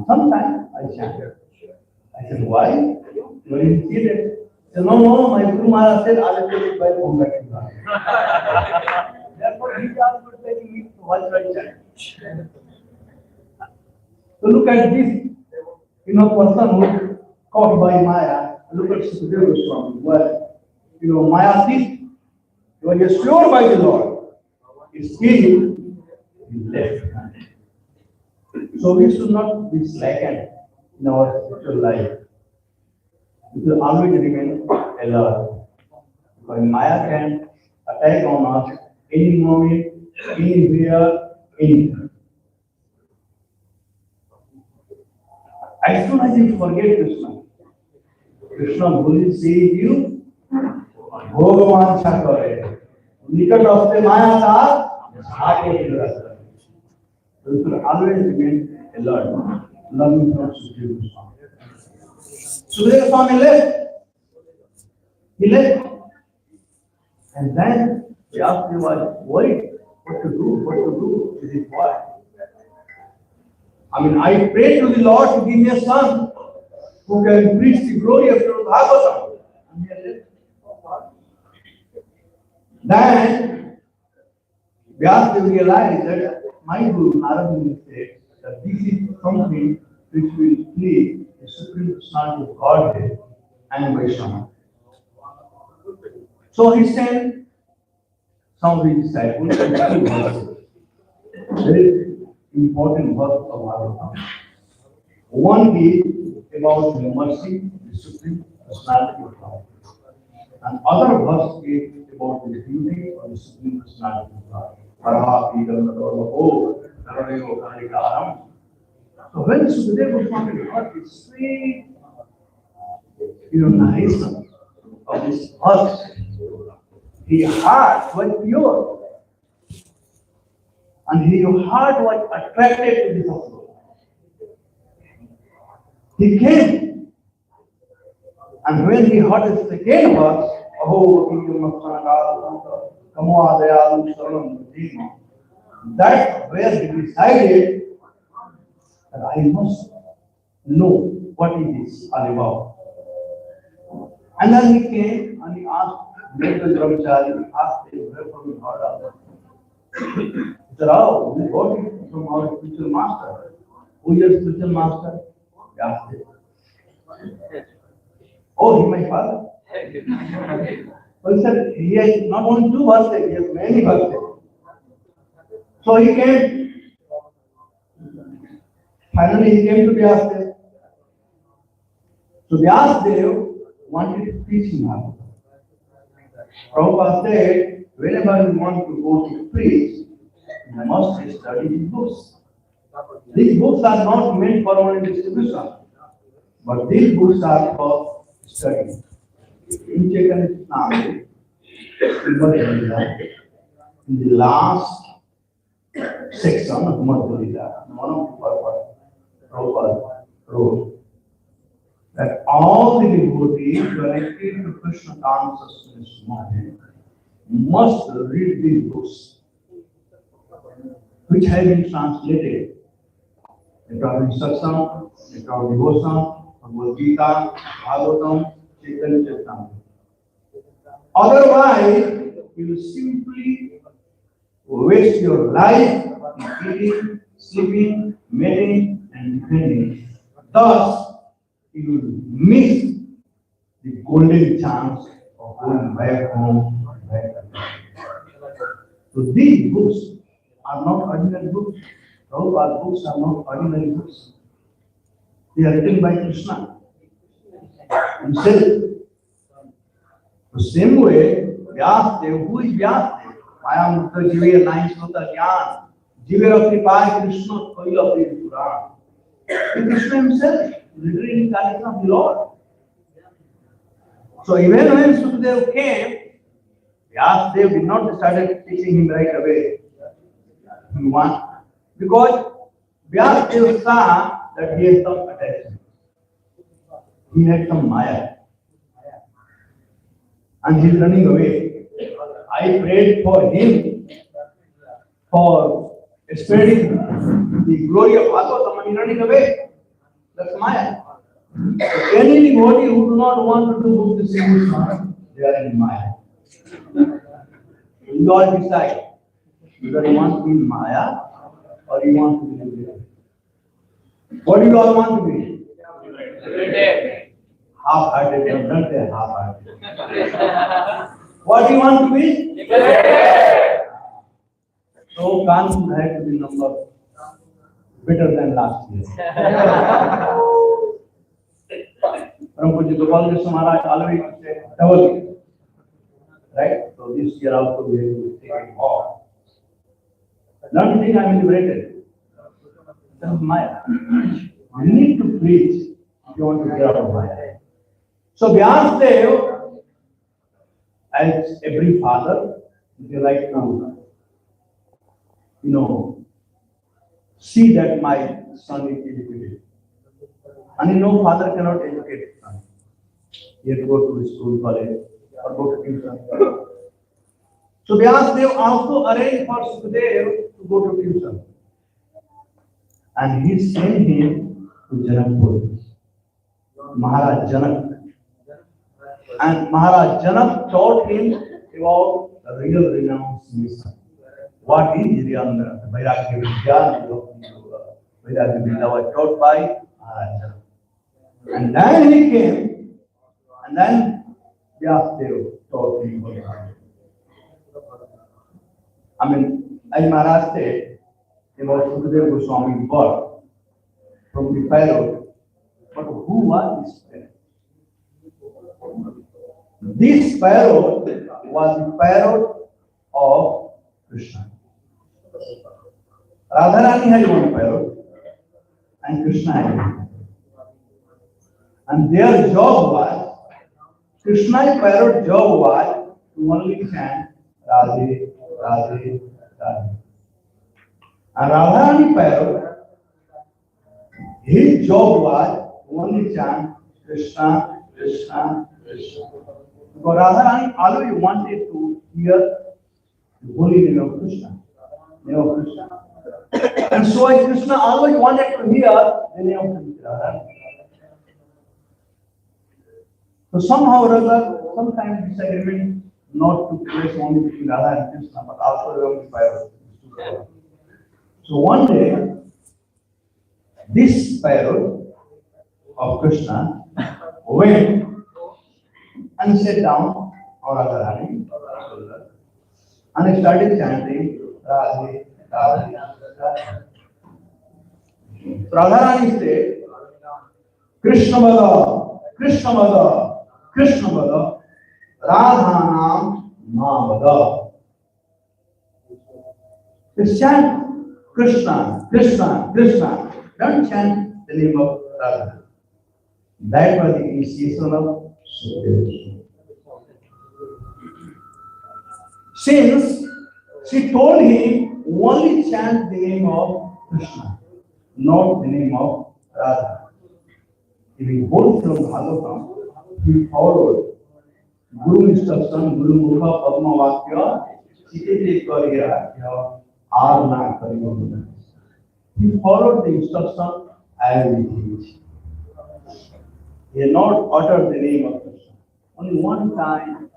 Sometimes I chanted. I said, why? You are initiated. He said, no, my Guru Maharaj said, I will take it by Om Lakshmi. Therefore, he also taking me to watch right chant. So look at this, person who caught by Maya. Look at Sukadeva Goswami, where, Maya sees, you are assured by the Lord. Still, he left. So we should not be slackened in our spiritual life. We should always remain alert. Because Maya can attack on us any moment, anywhere, anytime. As soon as you forget Krishna, Krishna will say you, Bhagavan Chakare. Nikat of the Maya Tar, so you should always remain alert, learning from Sukadeva Swami. Sukadeva Swami left. He left. And then he asked me, worried, what to do with his boy. I prayed to the Lord to give me a son who can preach the glory of Śrīmad-Bhāgavatam. And he left. Then Vyasa realized that my Guru Narada said that this is something which will please the Supreme Personality of Godhead and Vaishnava. So he sent some of his disciples to two verses. Very important verse of Bhagavatam. One is about the mercy, the Supreme Personality of God. And other verse is about the beauty of the Supreme Personality of God. So when Sukadeva Goswami heard this sweet, narration of this verse, his heart was pure. And his heart was attracted to this verse. He came. And when he heard the second verse, that's where he decided that I must know what it is all about. And then he came and he asked Medical Brahmachari, asked him where from he heard of it. He said, oh, we got it from our spiritual master. Who is your spiritual master? He asked him. Oh, he my father. So he said, he has not only two verses, he has many verses. So he came. Finally, he came to Vyasa. So Vyasa wanted to teach him how. Prabhupada said, whenever you want to go to preach, you must study these books. These books are not meant for only distribution, but these books are for study. In Chaitanya in the last section of Madhya Lila, one of the purpose Prabhupada wrote that all the devotees connected to Krishna consciousness movement must read these books, which have been translated into instruction, into devotion, from Gita, Bhagavatam, Chaitanya Charitamrita. Otherwise, you will simply waste your life in eating, sleeping, mating, and defending. Thus, you will miss the golden chance of going back home. So these books are not ordinary books. Prabhupada's books are not ordinary books. They are written by Krishna himself. The same way, Vyasadeva, who is Vyasadeva? Mayam Mukta Jive Nine Sota Jnana. Jive Kripa Krishna Koila Puri Puran. Krishna himself, literally incarnation of the Lord. So even when Sukadeva came, Vyasadeva did not start teaching him right away. Because Vyasadeva saw that he has some attachment. He had some maya. And he is running away. I prayed for him for spreading the glory of Bhagavatam, and he is running away. That's Maya. So any devotee who do not want to do the same Krishna, they are in Maya. You all decide whether you want to be in Maya or you want to be liberated. What do you all want to be? Liberated. Half-hearted, don't say half-hearted. What do you want to be? Liberated. So Kanpur had to be number better than last year. Guru Prasad Swami Maharaj always say double. Right? So this year also we have to take it off. Don't think I am liberated. That is Maya. You need to preach if you want to get out of Maya. So Vyasadeva, as every father, they like to, see that my son is educated. And father cannot educate his son. He has to go to school, college, or go to tuition. So Vyasadeva also arranged for Sukadeva to go to tuition. And he sent him to Janakpur, Maharaj Janak. And Maharaj Janak taught him about the real renunciation. What is the Vairagya Vidya? Vairagya Vidya was taught by Maharaj Janak. And then he came, and then Vyasadeva taught him about as Maharaj said about Sukadeva Goswami's birth from the parrot, but who was this parrot? This parrot was the parrot of Krishna. Radharani had one parrot and Krishna had one. And their job was, Krishna's parrot job was to only chant Radhe, Radhe, Radhe. And Radharani parrot, his job was to only chant Krishna, Krishna, Krishna. Because Radharani always wanted to hear the holy name of Krishna. And so Krishna always wanted to hear the name of Radharani. So somehow or other, sometimes disagreement not to place only between Radha and Krishna, but also around the parrot. So one day, this parrot of Krishna went and sat down on Radharani and started chanting Radhe, Radhe, Radhe. Radharani said, Krishna Bada, Krishna Bada, Krishna Bada, Radhanam Ma Bada. Just chant Krishna, Krishna, Krishna. Don't chant the name of Radha. That was the initiation of Sukadeva. Since she told him only chant the name of Krishna, not the name of Radha. If he hold from Bhagavatam, he followed Guru instruction, Guru Mukha Padma Vakya, Sikete Kariya, Arna Kariya. He followed the instruction as it is. He had not uttered the name of Krishna. Only one time,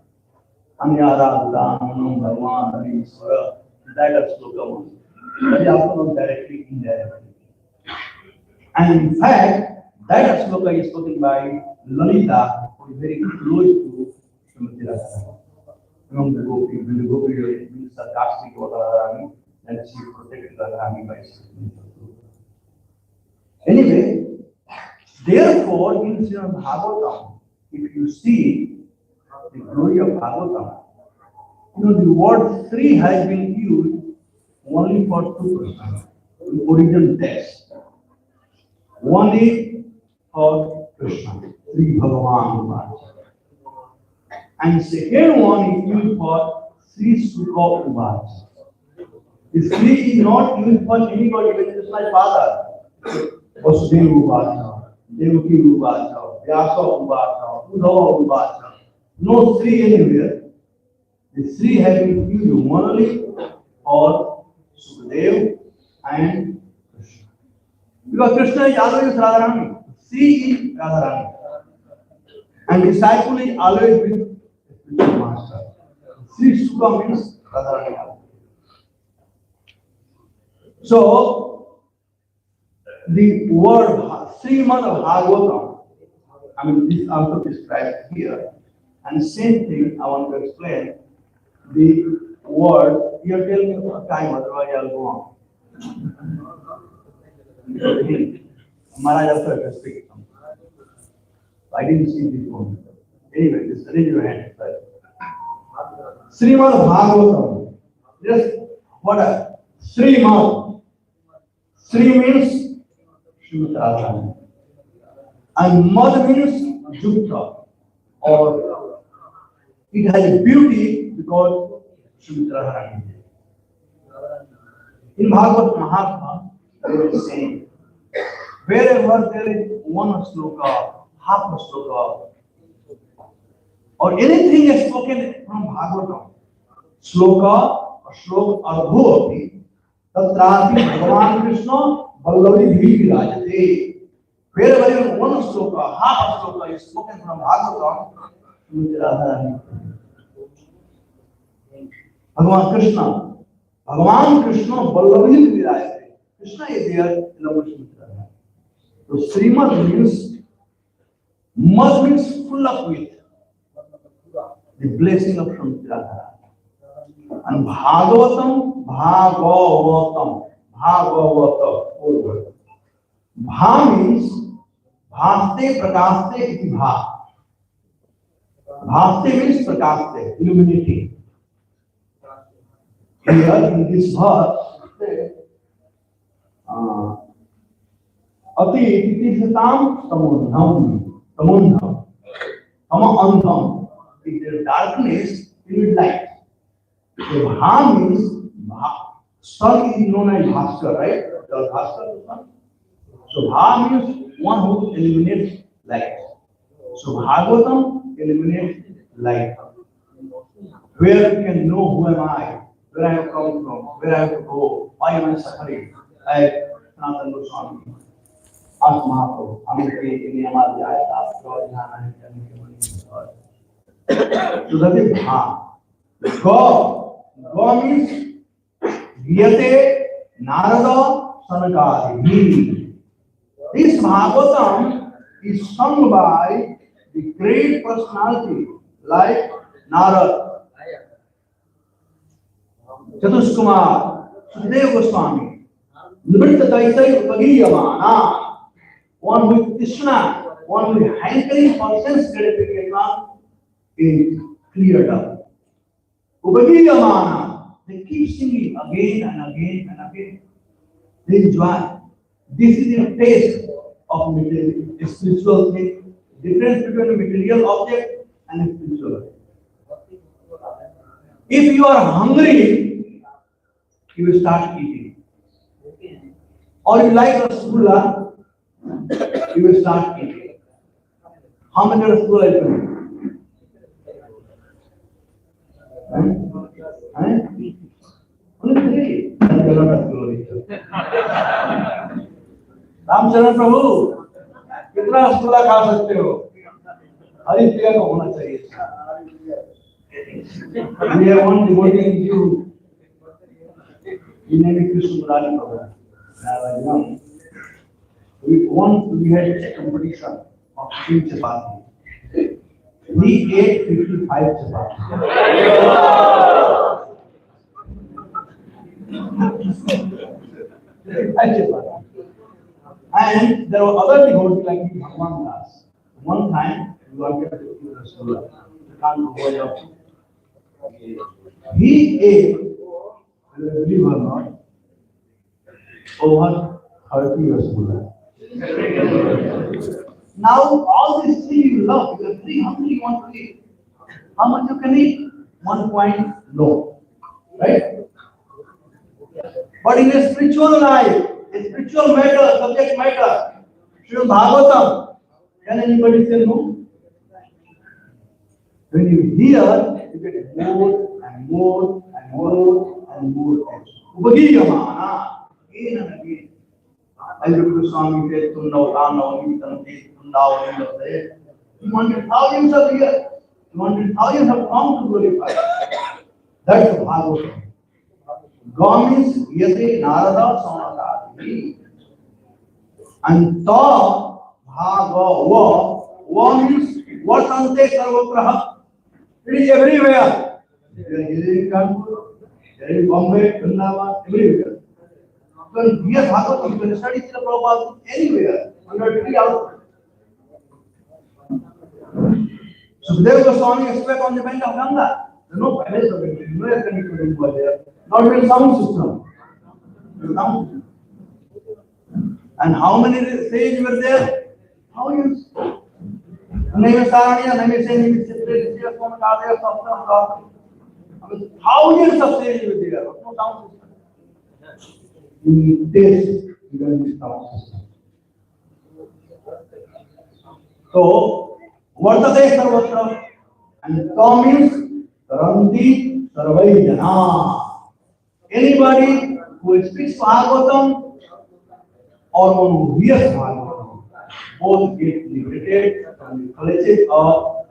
Anyara Dhanam Bhagavan Hariswara, that is sloka one. But he also not directly, indirectly. And in fact, that sloka is spoken by Lalita, who is very close to Śrīmad Radharani. Among the Gopi, when the Gopi is sarcastic about Radharani, then she protected Radharani by speaking. Anyway, therefore, in Śrīmad-Bhāgavatam, if you see the glory of Bhagavatam, the word Sri has been used only for two persons in original text. One is for Krishna, Sri Bhagavan Uvacha. And second one is used for Sri Sukha Uvacha. The Sri is not used for anybody, but it is my father. Vasudeva Uvacha, Devaki Uvacha, Vyasa Uvacha, Uddhava Uvacha. No Sri anywhere. The Sri has been used only for Sukadeva and Krishna. Because Krishna is always Radharani, Sri is Radharani. And disciple is always with the master. Sri Sukha means Radharani. So, the word Śrīmad-Bhāgavatam, this also described here. And same thing I want to explain. The word, you tell me what time, otherwise I'll go on. Maharaj also has to speak. I didn't see this one. Anyway, just raise your hand. Śrīmad-Bhāgavatam. Just what a Śrīmad. Sri means Śrīmad Radharani. And Mad means Jukta. Or it has a beauty because Śrīmad Radharani. In Bhagavad Mahatma, there is saying, wherever there is one sloka, half a sloka, or anything is spoken from Bhagavatam, sloka or shlok or bhuvapi, tatrapi Bhagavan Krishna Ballavi Bhi Virajate. Wherever there is one sloka, half a sloka is spoken from Bhagavatam, Bhagavan Krishna Ballavi Virajate. Krishna is there in the Muslim. So Śrīmad means, must means full up with the blessing of Śrīmad Radharani. And Bhagavatam, Bhagavatam, Bhagavata, four words. Bha means Bhaste Prakaste iti Bha. Bhaste means Prakaste, illuminating. Here in this verse, Ati Tititham Samundham, Samundham, Andham. If there is darkness, there is light. So Bha means, sun is known as Bhaskar, right? The Bhaskar is sun. So Bha means one who illuminates light. So Bhagavatam illuminates light. Where you can know who am I, where I have come from, where I have to go, why am I suffering? Like Sanatana Goswami. Ask Mahaprabhu, so that is Bha. Ga means Giyate Narada Sanakadi. This Bhagavatam is sung by the great personality like Narada, Chatuskumar, Sukadeva Goswami, Nivritta Daisai Upagiyamana. One with Krishna, one with hankering for sense gratification is cleared up. Upagiyamana, They keep singing again and again and again. They enjoy. This is a taste of material, a spiritual thing. Difference between a material object and a spiritual object. If you are hungry, you will start eating. Or you like rasgulla, you will start eating. How many rasgulla you can eat? Only three. Ramcharan प्रभु कितना रसगुल्ला खा सकते हो? हर प्रिया को होना चाहिए. We have one devotee in you. His name is Krishna Murali Prabhu. We had a competition of eating chapati. He ate 55 chapati. And there were other devotees like Bhagwan Das. One time, we wanted to eat rasgulla. He ate, believe or not, over 30 rasgulla. Now, all these things you love, you are very hungry, you want to eat. How much you can eat? 1 point, no. Right? But in a spiritual life, a spiritual matter, subject matter, Śrīmad-Bhāgavatam, can anybody say no? When you hear, you get more and more and more and more. Upagiyamana, again and again. As Guru Swami said, he wanted thousands of years. He wanted thousands of pounds to glorify. That's the Bhagavatam. God means yate narada samadhi. And ta bhagava means vartante sarvatra. It is everywhere. There is in Kanpur, there is Bombay, Vrindavan, everywhere. So here Bhagavatam, you can study Srila Prabhupada anywhere, under tree outside. So Guru Goswami explained on the bank of Ganga. There is no palace of it, no air conditioning over there, not even sound system. And how many sages were there? Thousands. Thousands of sages were there, no sound system. You need taste, you don't need sound system. So, vartate sarvatra, and ta means Karanti Sarvai Jana. Anybody who speaks Bhagavatam or one who hears Bhagavatam, both get liberated from the clutches of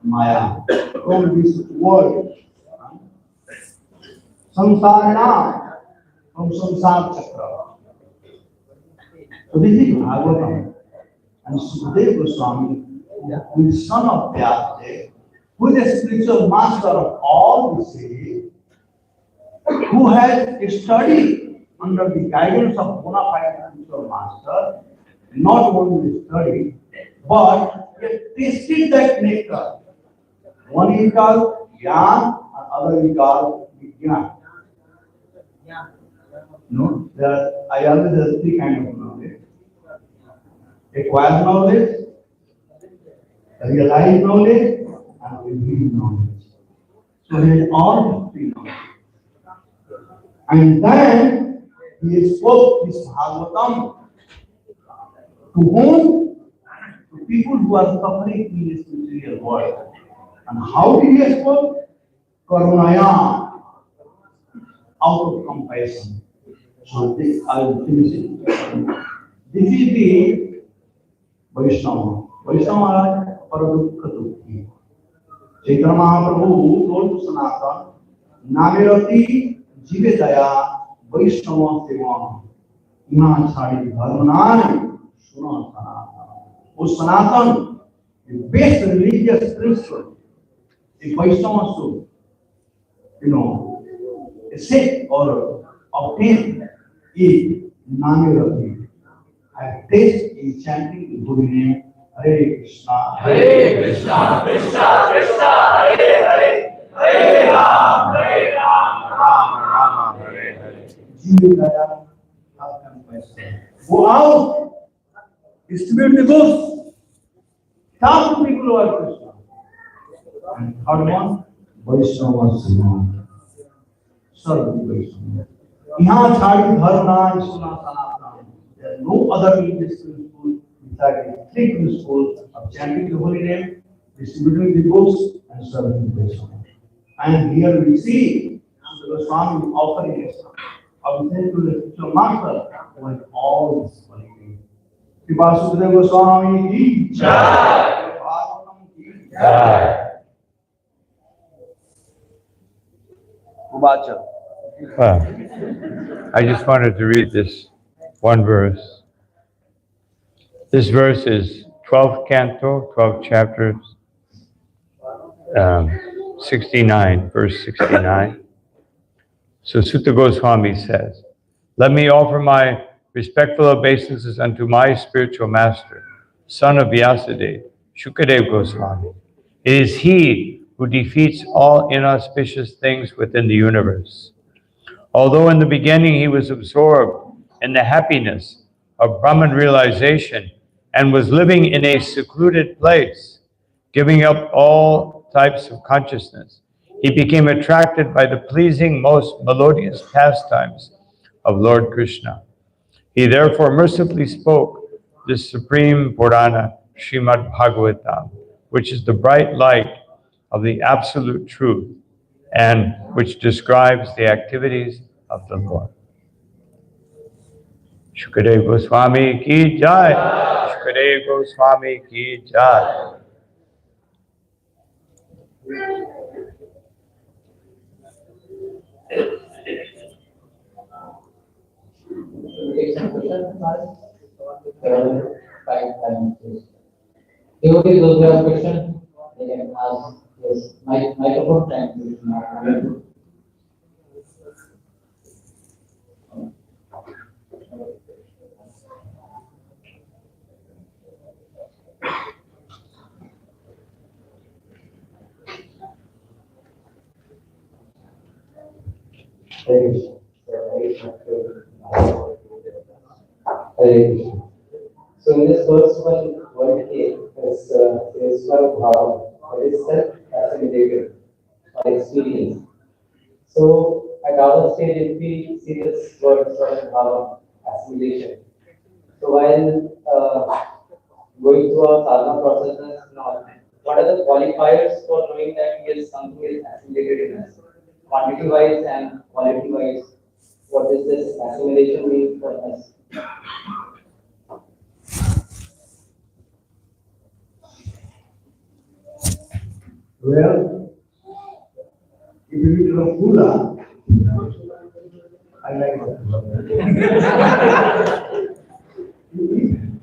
Maya, from this world. Samsarana, from Samsar Chakra. So this is Bhagavatam. And Sukadeva Goswami, who is son of Vyasa, who is a spiritual master of all the sages, who has studied under the guidance of bona fide spiritual master, not only studied, but he has tasted that nectar. One is called Jnana, and other is called Vijnana. No, I always have three kinds of knowledge. Acquired knowledge, realized knowledge, and revealed knowledge. So he has all three knowledge. And then he spoke this Bhagavatam to whom? To people who are suffering in this material world. And how did he spoke? Karunaya, out of compassion. So this I will finish it. This is the Vaishnava. Vaishnava Maharaj, Paradukha Dukhi. Chaitanya Mahaprabhu told to Sanatan, Namirati Jive Daya Vaishnava Seva Ima Chadi Dharmanani Suna Sanatan. O Sanatan, the best religious principle, the Vaishnava should, set or obtain is Namirati. I taste in chanting the holy name Hare Krishna, Krishna Krishna, Hare Hare, Hare Ram, Ram Go out, distribute the books, talk to people about Krishna. And third one, Vaishnava Siddhanta. Serve the Vaishnava. यहाँ छाड़ी धर्मराज सुना सनातन. There is no other religious school besides the three principles of chanting the holy name, distributing the books, and serving the Vaishnava. And here we see the Swami offering us of the to master with all his qualities. Sripad Goswami ki jai. Bhagavatam ki jai. Uvacha.
I just wanted to read this one verse. This verse is 12th canto, 12th chapter, 69, verse 69. So Sutta Goswami says, "Let me offer my respectful obeisances unto my spiritual master, son of Vyasadeva, Shukadeva Goswami. It is he who defeats all inauspicious things within the universe. Although in the beginning he was absorbed in the happiness of Brahman realization and was living in a secluded place, giving up all types of consciousness, he became attracted by the pleasing, most melodious pastimes of Lord Krishna. He therefore mercifully spoke this supreme Purana, Śrīmad-Bhāgavatam, which is the bright light of the absolute truth and which describes the activities of the Lord." Shukadeva Goswami ki jai. Shukadeva Goswami ki jai.
Take some questions, Maharaj. There are 5 minutes. Devotees, those who have questions, they can ask. Yes, microphone time is not available. So in this first one, what it is Śrīmad-Bhāgavatam, that is self-assimilated or experience. So at our stage, if we see this word Śrīmad-Bhāgavatam, assimilation. So while going through our sadhana processes now, what are the qualifiers for knowing that yes, something is assimilated in us? Quantity wise and quality wise, what does this assimilation mean for us?
Well, if you eat Rasgulla, I like Rasgulla.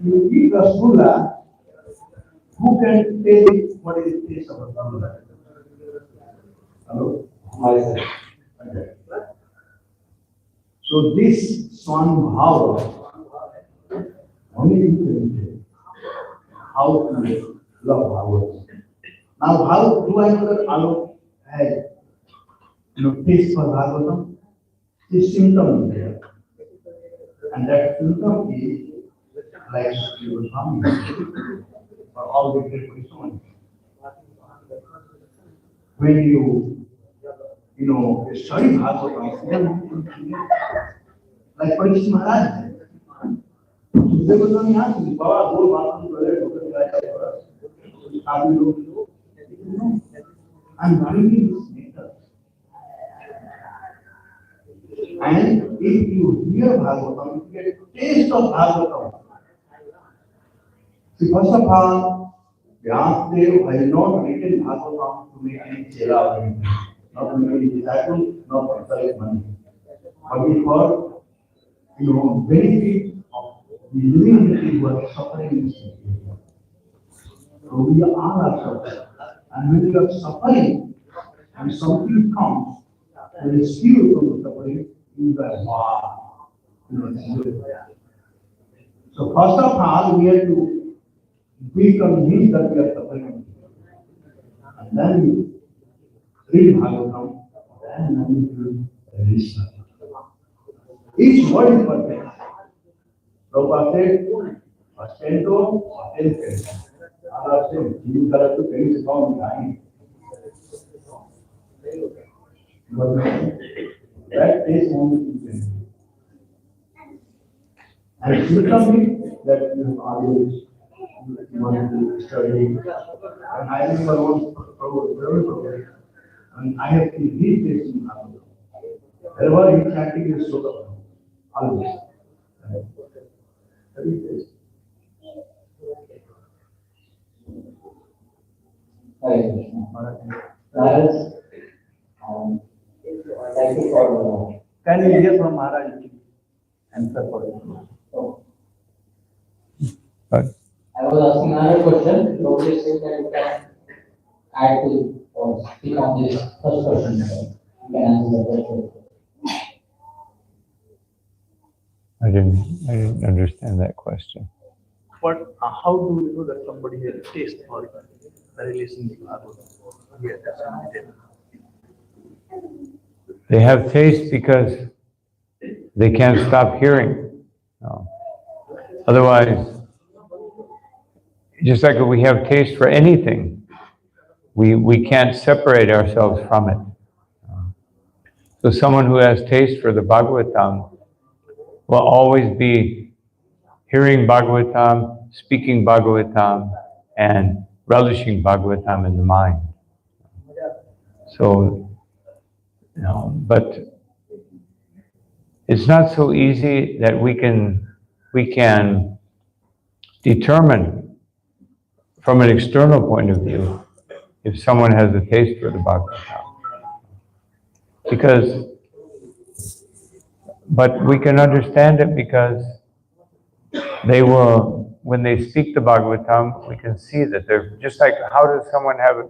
You eat Rasgulla, who can taste what is the taste of Rasgulla? Hello?
Myself.
Okay. So this Śrīmad-Bhāgavatam only you how to love Bhagavatam. Now, how do I know that Alok has taste for Bhagavatam? This symptom is there. And that symptom is like Guru Swami for all the great Vaishnavas. When you study Bhagavatam, then like Parikshit Maharaj. दूसरे को तो नहीं आती बाबा बोल बात नहीं बोले doctor का आप लोग I'm bringing this matter. And if you hear Bhagavatam, you get a taste of Bhagavatam. See, first of all, Vyasadeva has not written Bhagavatam to make any chela or anything, not to make any disciples, not to collect money. But we heard, benefit of the living people who are suffering in this situation. So we are suffering. And when you are suffering, and something comes and rescue you from the suffering, you are wow. So first of all, we have to be convinced that we are suffering. And then you read Bhagavatam, then you will release. Each word is perfect. Prabhupada said, first canto, 10th canto. Allah said, you got to finish from behind. But that is only you can do. And it should not be that you have always you want to study. And I remember one Prabhu, and I have seen his face in Bhagavatam. Wherever he chanting his sloka, always. Very face.
Hare Krishna. Maharaj, thank you for
Can we hear from Maharaj answer for it?
But
I was asking another question. Nobody said that you can add to or speak on this first question. You can answer the question.
I didn't understand that question.
But how do we know that somebody has taste for the relation with Bhagavatam? Yeah, that's what I did.
They have taste because they can't stop hearing. No. Otherwise, just like we have taste for anything, we can't separate ourselves from it. So someone who has taste for the Bhagavatam will always be hearing Bhagavatam, speaking Bhagavatam, and relishing Bhagavatam in the mind. So, but it's not so easy that we can determine from an external point of view if someone has a taste for the Bhagavatam. But we can understand it because when they speak the Bhagavatam, we can see that they're just like, how does someone have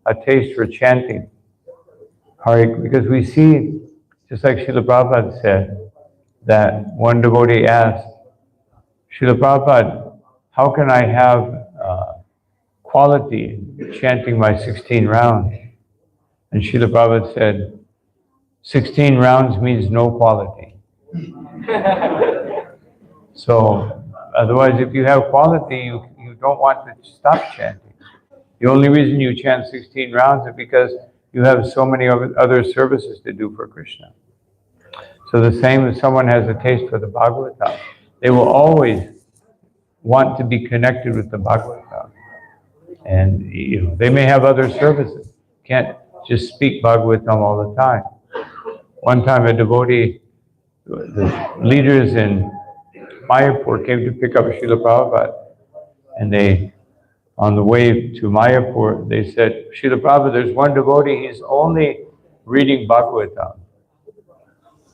a taste for chanting? Because we see, just like Srila Prabhupada said, that one devotee asked, Srila Prabhupada, how can I have quality chanting my 16 rounds? And Srila Prabhupada said, 16 rounds means no quality. So, otherwise, if you have quality, you don't want to stop chanting. The only reason you chant 16 rounds is because you have so many other services to do for Krishna. So the same as someone has a taste for the Bhagavatam, they will always want to be connected with the Bhagavatam. And they may have other services. Can't just speak Bhagavatam all the time. One time a devotee, the leaders in Mayapur came to pick up Srila Prabhupada, and on the way to Mayapur, they said, Srila Prabhupada, there's one devotee, he's only reading Bhagavatam,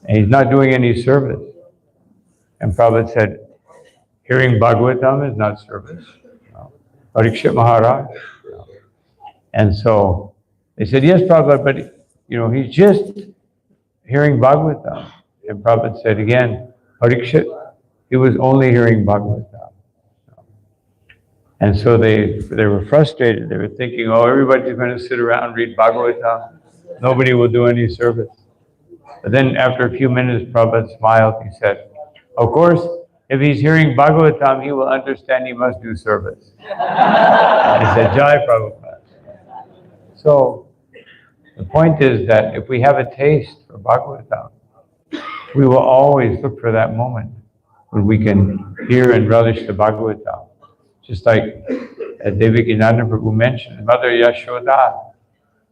and he's not doing any service. And Prabhupada said, hearing Bhagavatam is not service. No. Parikshit Maharaj. No. And so they said, yes, Prabhupada, but he's just hearing Bhagavatam. And Prabhupada said again, Parikshit, he was only hearing Bhagavatam. And so they were frustrated. They were thinking, oh, everybody's going to sit around and read Bhagavatam. Nobody will do any service. But then after a few minutes, Prabhupada smiled. He said, of course, if he's hearing Bhagavatam, he will understand he must do service. He said, Jai Prabhupada. So the point is that if we have a taste for Bhagavatam, we will always look for that moment when we can hear and relish the Bhagavatam. Just like Devakinandan Prabhu mentioned, Mother Yashoda,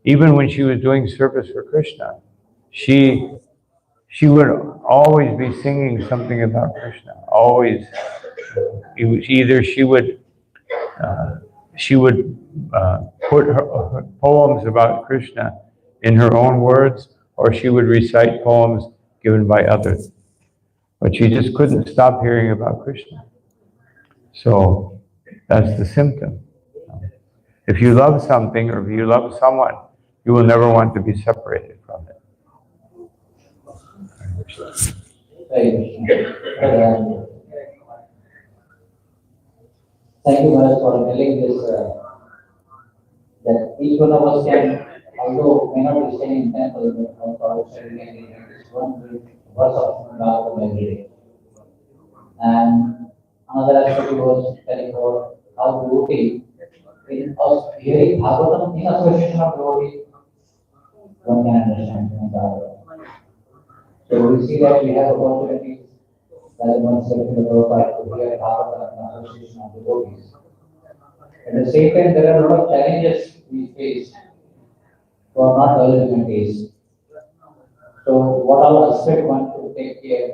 even when she was doing service for Krishna, she would always be singing something about Krishna. Always, either she would put her poems about Krishna in her own words, or she would recite poems given by others. But she just couldn't stop hearing about Krishna. So that's the symptom. If you love something or if you love someone, you will never want to be separated from it.
Thank you, Maharaj, for telling this, that each one of us can, although may not be staying in temple, but also outside, we can get this one verse of Bhagavatam every day. And another aspect he was telling about how devotee, in us hearing Bhagavatam in association of devotee, one can understand Bhagavatam. So we see that we have opportunities as one said in the Prabhupada to hear Bhagavatam in association of devotees. At the same time, there are a lot of challenges we face who are not available in case. So what all aspect one to take care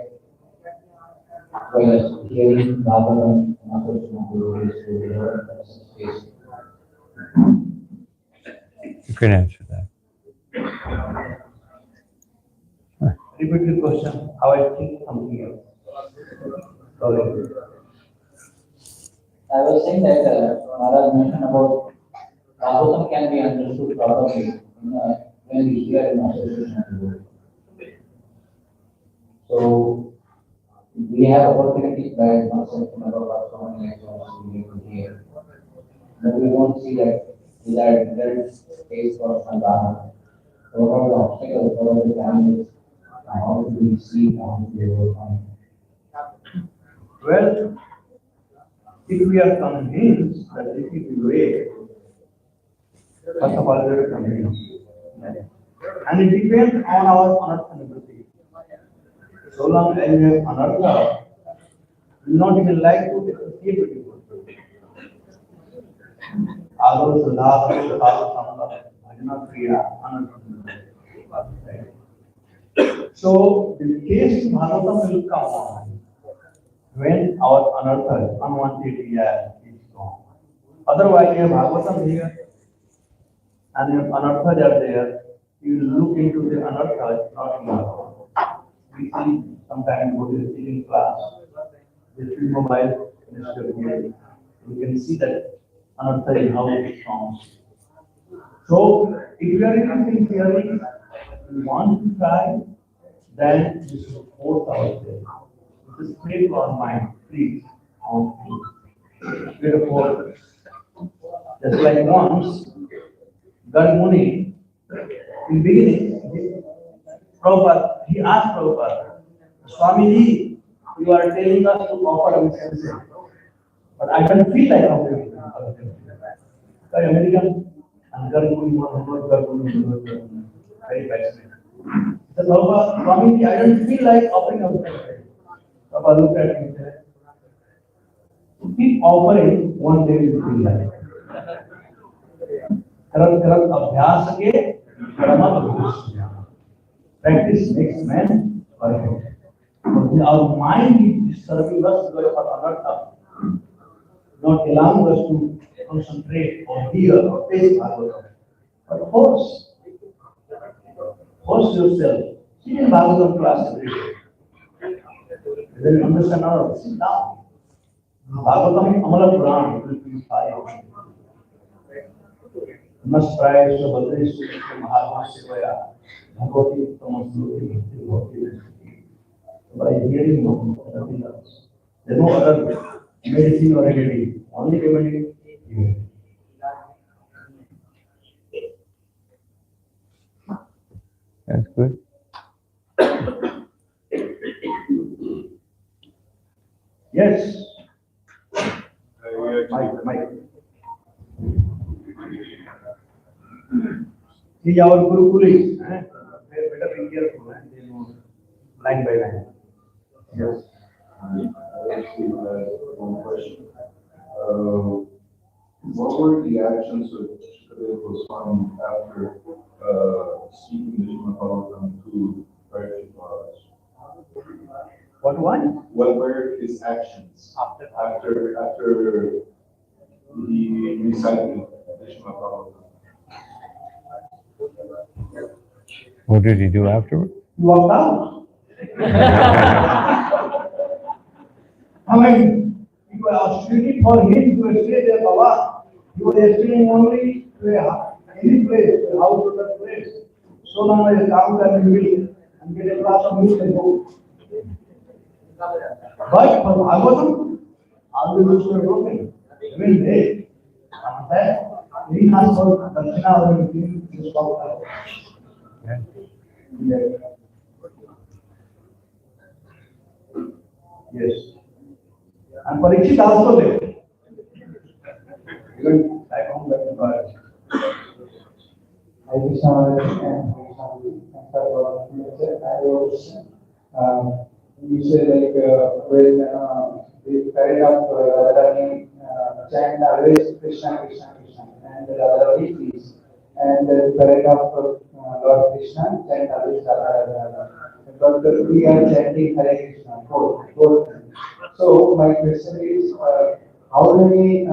while hearing Bhagavatam in association of devotees to hear face?
You can answer that.
Repeat the question. How I think something else. Sorry.
I was saying that Maharaj mentioned about Bhagavatam can be understood properly when we hear in association of devotees. So we have opportunities by oneself in our work so many lectures we need to hear. But we won't see that desired space for Sangha. What are the obstacles, what are the challenges, how do we see, how do we overcome?
Well, if we are convinced that this is the way, first of all, we are convinced. And it depends on our anartha. So long as we have anartha, we will not even like to associate with people. Alo Sudha, Alo Sangha, Bhajana Kriya, anartha. So the taste of Bhagavatam will come on when our anartha, unwanted desire is gone. Otherwise, if Bhagavatam here and if anarthas are there, you will look into the anarthas, not in Bhagavatam. We see sometimes go to the teaching class, they feel mobile instead of hearing. We can see that anartha is how it sounds. So, if you are interested in theory, you want to try, then you should force ourselves. Just pray to our mind, please, on things. Therefore, just like once, Garmuni, in beginning, Prabhupada, he asked Prabhupada, Swamiji, you are telling us to offer incense, but I don't feel like offering incense. So American and Garmuni, very passionate. He said, Swamiji, I don't feel like offering incense. Prabhupada looked at him and said, keep offering, one day you will feel like. Practice makes man perfect. Our mind is disturbing us because of anartha, not allowing us to concentrate or hear or taste Bhagavatam. But force yourself. Sit in Bhagavatam class every day. Then you understand now, sit down. Bhagavatam Amala Puran will purify you. Namaskar, Shabadri, Mahatma Shivaya, Bhagavati, Tamasluti, Bhakti, by hearing nothing else. There is no other medicine or remedy, only remedy.
That's good.
Yes. Mike. See our Guru police, they better be careful, they know line by line. Yes.
One question. What were the actions of Shukadeva Goswami after speaking the Śrīmad-Bhāgavatam to Parikshit Maharaj?
What one?
What were his actions after he recited the Śrīmad-Bhāgavatam?
What did he do afterward?
He walked out. I mean, you were asking for him to stay there, Baba. You were asking only to any place, a house or that place. So long as you come there and will and get a glass of milk and go. But for Bhagavatam, all the rules were broken. Even they, after that, he asked for Dakshina or anything to stop. Yes. And Parikshit also there. Even I come back to Bharat.
I wish you say like when we carried up Radharani chant always Krishna, Krishna, Krishna, and the other deities, and we carried up Lord Krishna chant always Radha Radha. But we are chanting Hare Krishna, both. So my question is, how many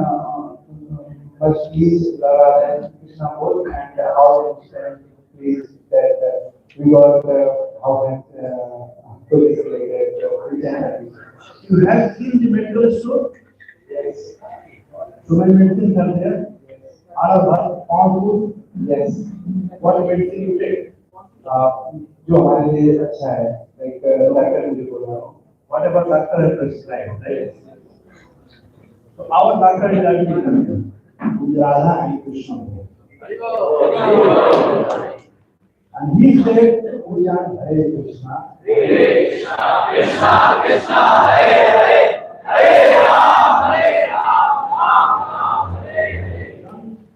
must please Radha and Krishna both, and how please that we got how
You have seen the medical store?
Yes.
So many medicines are there. All of us, Kanpur.
Yes.
What medicine you take?
जो हमारे लिए अच्छा है, like doctor मुझे बोला,
Whatever doctor has prescribed, right? So our doctor is Aditya, Radha and Krishna. And he said, Pujan Hare Krishna. Hare Krishna, Krishna Krishna, Hare Hare, Hare Ram, Hare Ram, Ram Ram, Hare Hare.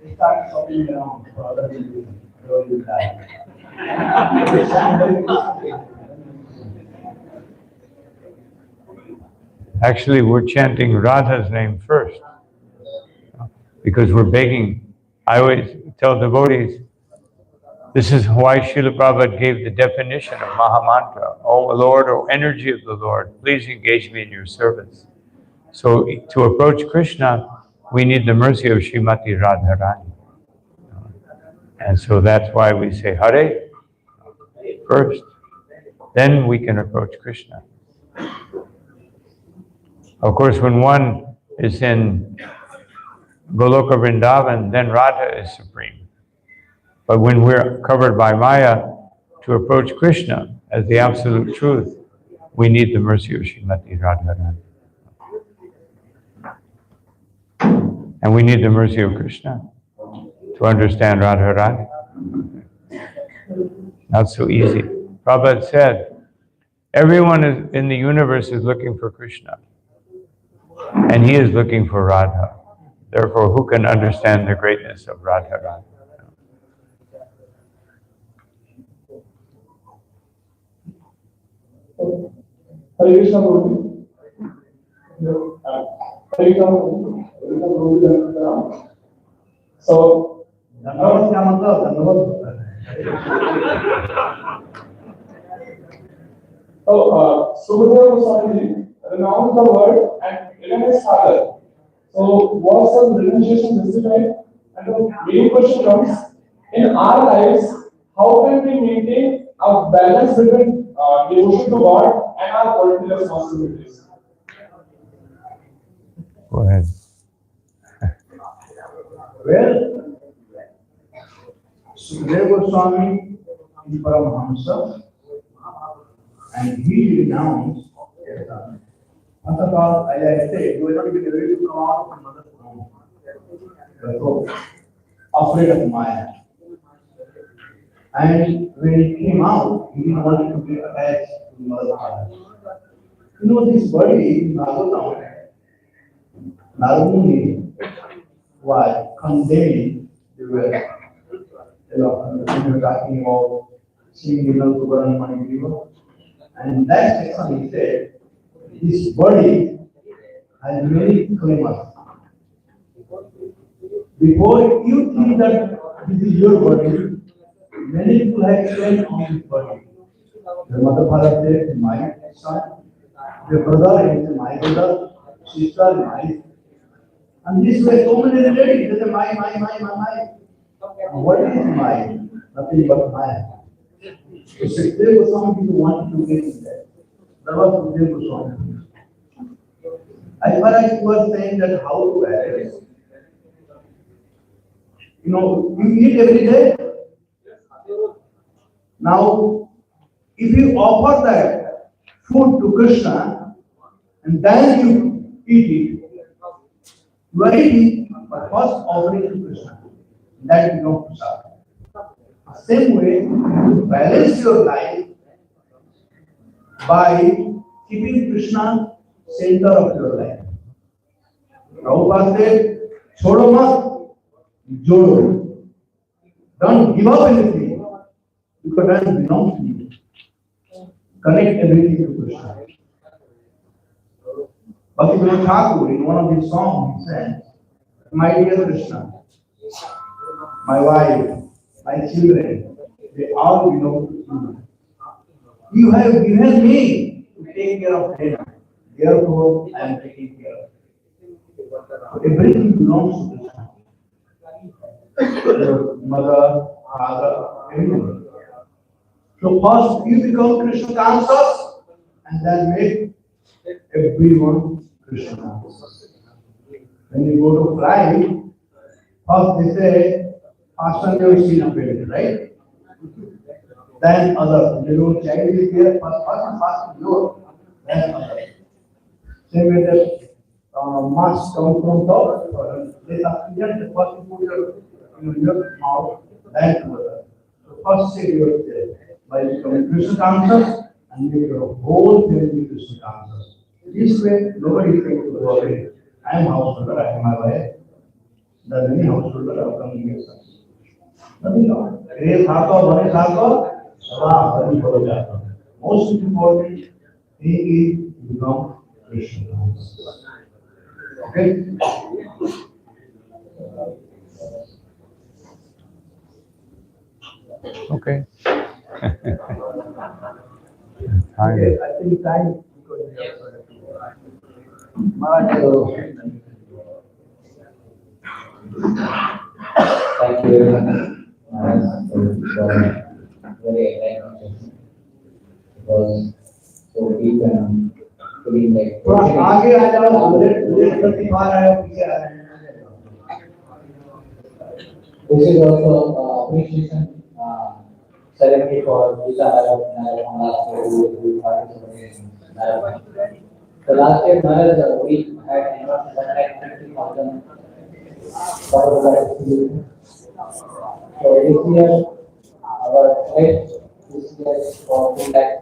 They start shopping around for other people. They will die.
Actually, we're chanting Radha's name first because we're begging. I always tell devotees, this is why Srila Prabhupada gave the definition of Mahamantra. Oh Lord, oh energy of the Lord, please engage me in your service. So to approach Krishna, we need the mercy of Srimati Radharani. And so that's why we say Hare first. Then we can approach Krishna. Of course, when one is in Goloka Vrindavan, then Radha is supreme. But when we're covered by Maya, to approach Krishna as the absolute truth, we need the mercy of Srimati Radharani. And we need the mercy of Krishna to understand Radharani. Not so easy. Prabhupada said, everyone in the universe is looking for Krishna. And he is looking for Radha. Therefore, who can understand the greatness of Radharani?
Hare Krishna Prabhu. Hare Krishna Prabhu. So, Sukadeva Goswami renounced the word and became his father. So, was some renunciation justified? And the main question comes, in our lives, how can we maintain a balance between devotion to God and our political responsibilities?
Go ahead.
Well, Sukadeva Goswami is Paramahamsa, and he renounced. First of all, as I said, you will not be able to come out from mother's womb. So, afraid of Maya. And when he came out, he didn't want to be attached to mother's father. You know, this body, Bhagavatam, Narumuni was condemning the world. We were talking about seeing Kubaran Manigriva. And that section he said, this body has many claimants. Before you think that this is your body, many people have claimed on this body. The mother father said, my son, the brother is my brother, sister, my. And this way, so many relatives, they say, my. What is my? Nothing but my. So there was some people wanted to get in there. That was Guru Prasad Swami. As far as you were saying that how to address, you eat every day. Now, if you offer that food to Krishna and then you eat it, you are eating, but first offering to Krishna. That becomes prasad. Same way, you balance your life by keeping Krishna center of your life. Prabhupada said, छोड़ो मत, जोड़ो. Don't give up anything, because that belongs to you. Connect everything to Krishna. Bhaktivinoda Thakur, in one of his songs, he said, my dear Krishna, my wife, my children, they all belong to you. You have given me to take care of them. Therefore, I am taking care of them. Everything belongs to Krishna. Your mother, father, everyone. So first you become Krishna conscious and then make everyone Krishna conscious. When you go to fly, first they say, fasten your seat belt, right? Then others. They don't child is there, first fasten your, then others. Same way that mask come from top, this oxygen, the first you put your mouth, then others. So first say yourself, by becoming Krishna conscious and make your whole family Krishna conscious. This way, nobody is going to go away. I am householder, I am my wife. The many householder are coming here. Nothing wrong. Grace Thakur, Bane Thakur, Sada Hari Bolo Jata. Most important thing is to become Krishna conscious. Okay?
Okay.
Okay, I think time because we have Maharaj.
Thank you very much. Very enlightening. Because so deep and feeling like.
थोड़ा आगे आ जाओ, late करके बाहर आए पीछे आ रहे हैं.
This is also appreciation ceremony for Gita Marathon who participated in Marathon. The last year Maharaj we had 150,000 for participation. So this year our pledge this year is for 2 lakh.